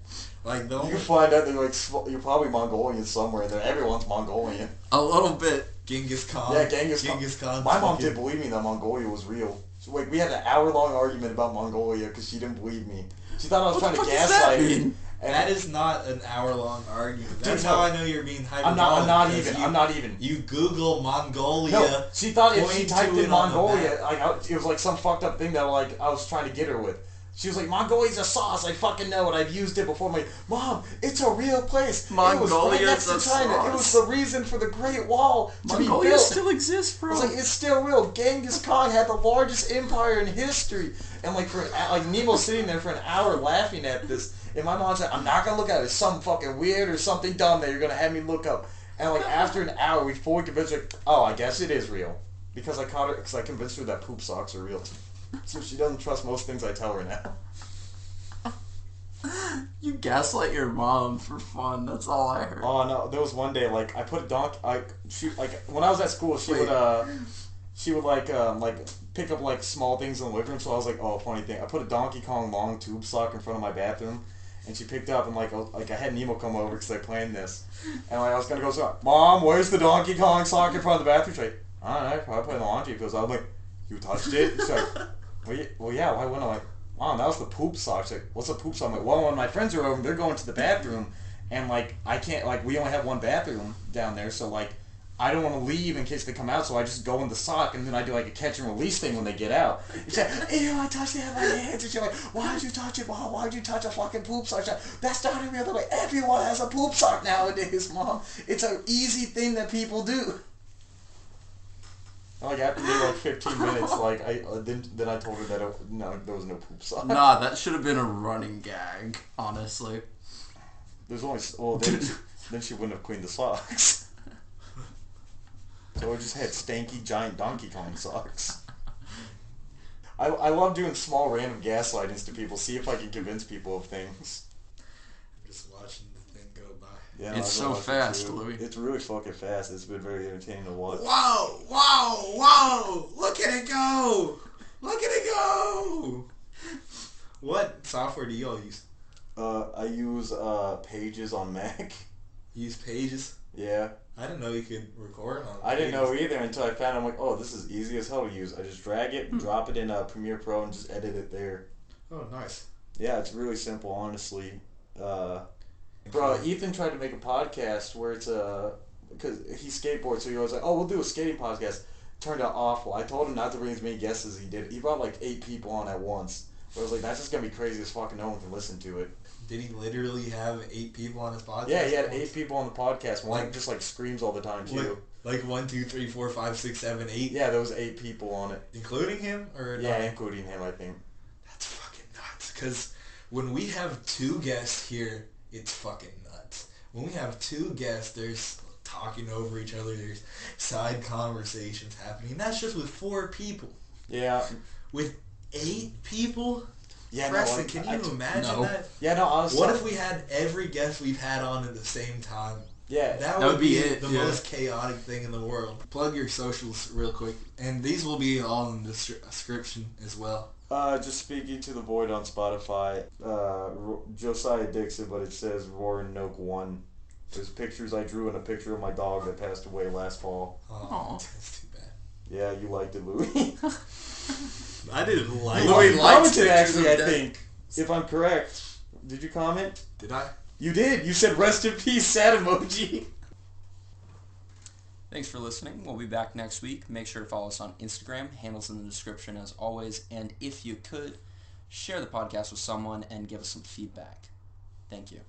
A: Like the
C: You
A: only
C: can find out that you're probably Mongolian somewhere. There, everyone's Mongolian.
B: a little bit.
A: Genghis Khan.
C: Yeah, Genghis Khan. My mom
A: fucking-
C: didn't believe me that Mongolia was real. So, like, we had an hour-long argument about Mongolia because she didn't believe me. She thought I was
B: What
C: trying
B: the
C: to
B: fuck does that
C: gaslight her.
B: mean?
C: And
A: That is not an hour-long argument. That's
C: Dude,
A: how
C: no.
A: I know you're being hyperbolic.
C: I'm not
A: because
C: even.
A: You,
C: I'm not even.
A: You Google Mongolia.
C: No, she thought if she
A: point
C: typed
A: to
C: in
A: it on the
C: Mongolia,
A: map.
C: it was like some fucked up thing that like I was trying to get her with. She was like, Mongolia's a sauce. I fucking know it. I've used it before. I'm like, Mom, it's a real place. It was right
B: Mongolia's
C: next to
B: a
C: China.
B: sauce.
C: It was the reason for the Great Wall to be
B: Mongolia
C: built.
B: still exists, bro.
C: I was like, it's still real. Genghis Khan had the largest empire in history. And like Nemo's sitting there for an hour laughing at this. And my mom said, I'm not going to look at it. It's something fucking weird or something dumb that you're going to have me look up. And like after an hour, we fully convinced her, oh, I guess it is real. Because I caught her, because I convinced her that poop socks are real. So she doesn't trust most things I tell her now.
B: You gaslight your mom for fun. That's all I heard.
C: Oh no, there was one day like I put a donkey. When I was at school, she would like pick up like small things in the living room. So I was like, oh, funny thing. I put a Donkey Kong long tube sock in front of my bathroom, and she picked up and like I had Nemo come over because I planned this, and I was gonna go, so, Mom, where's the Donkey Kong sock in front of the bathroom? She's like, I don't know, probably put it in the laundry. Because I was like, you touched it? She's like, well yeah, why wouldn't I? Like, Mom, that was the poop sock. She's like, what's a poop sock? I'm like, well, when my friends are over, they're going to the bathroom, and like I can't, like we only have one bathroom down there, so like I don't want to leave in case they come out, so I just go in the sock, and then I do like a catch and release thing when they get out. She's like, ew, I touched it with my hands. And she's like, why'd you touch it, Mom? Why'd you touch a fucking poop sock? She's like, that's not a real thing. Like, everyone has a poop sock nowadays, Mom. It's an easy thing that people do. Like after like 15 minutes, like then I told her that there was no poop sock.
B: Nah, that should have been a running gag, honestly.
C: There's only then she wouldn't have cleaned the socks. So I just had stanky giant Donkey Kong socks. I love doing small random gaslightings to people. See if I can convince people of things.
A: I'm just watching the thing go by.
C: Yeah,
B: it's so fast, Louis.
C: It's really fucking fast. It's been very entertaining to watch.
A: Whoa! Look at it go! What software do y'all use?
C: I use Pages on Mac.
A: You use Pages?
C: Yeah.
A: I didn't know you could record on
C: I didn't know either until I found it. I'm like, oh, this is easy as hell to use. I just drag it, drop it in Premiere Pro, and just edit it there.
A: Oh, nice.
C: Yeah, it's really simple, honestly. Bro, Ethan tried to make a podcast where it's because he skateboards, so he was like, oh, we'll do a skating podcast. Turned out awful. I told him not to bring as many guests as he did. He brought like 8 people on at once. But I was like, that's just going to be crazy as fucking no one can listen to it.
A: Did he literally have 8 people on his podcast?
C: Yeah, he had 8 people on the podcast. One just like screams all the time too.
A: Like 1, 2, 3, 4, 5, 6, 7, 8?
C: Yeah, there was 8 people on it.
A: Including him? Or
C: yeah,
A: not?
C: including him, I think.
A: That's fucking nuts. Because when we have 2 guests here, it's fucking nuts. When we have 2 guests, there's talking over each other. There's side conversations happening. That's just with 4 people.
C: Yeah.
A: With 8 people?
C: Yeah,
A: Preston, can you imagine that?
C: Yeah, no, honestly.
A: What if we had every guest we've had on at the same time?
C: Yeah.
A: That would be the most chaotic thing in the world. Plug your socials real quick. And these will be all in the description as well.
C: Just speaking to the void on Spotify. Josiah Dixon, but it says Roaring Nook 1. There's pictures I drew and a picture of my dog that passed away last fall.
A: Oh, that's too bad.
C: Yeah, you liked it, Louis.
A: I didn't like
C: Louis
A: it.
C: commented actually, I think. If I'm correct. Did you comment?
A: Did I?
C: You did. You said rest in peace, sad emoji.
B: Thanks for listening. We'll be back next week. Make sure to follow us on Instagram. Handles in the description as always. And if you could, share the podcast with someone and give us some feedback. Thank you.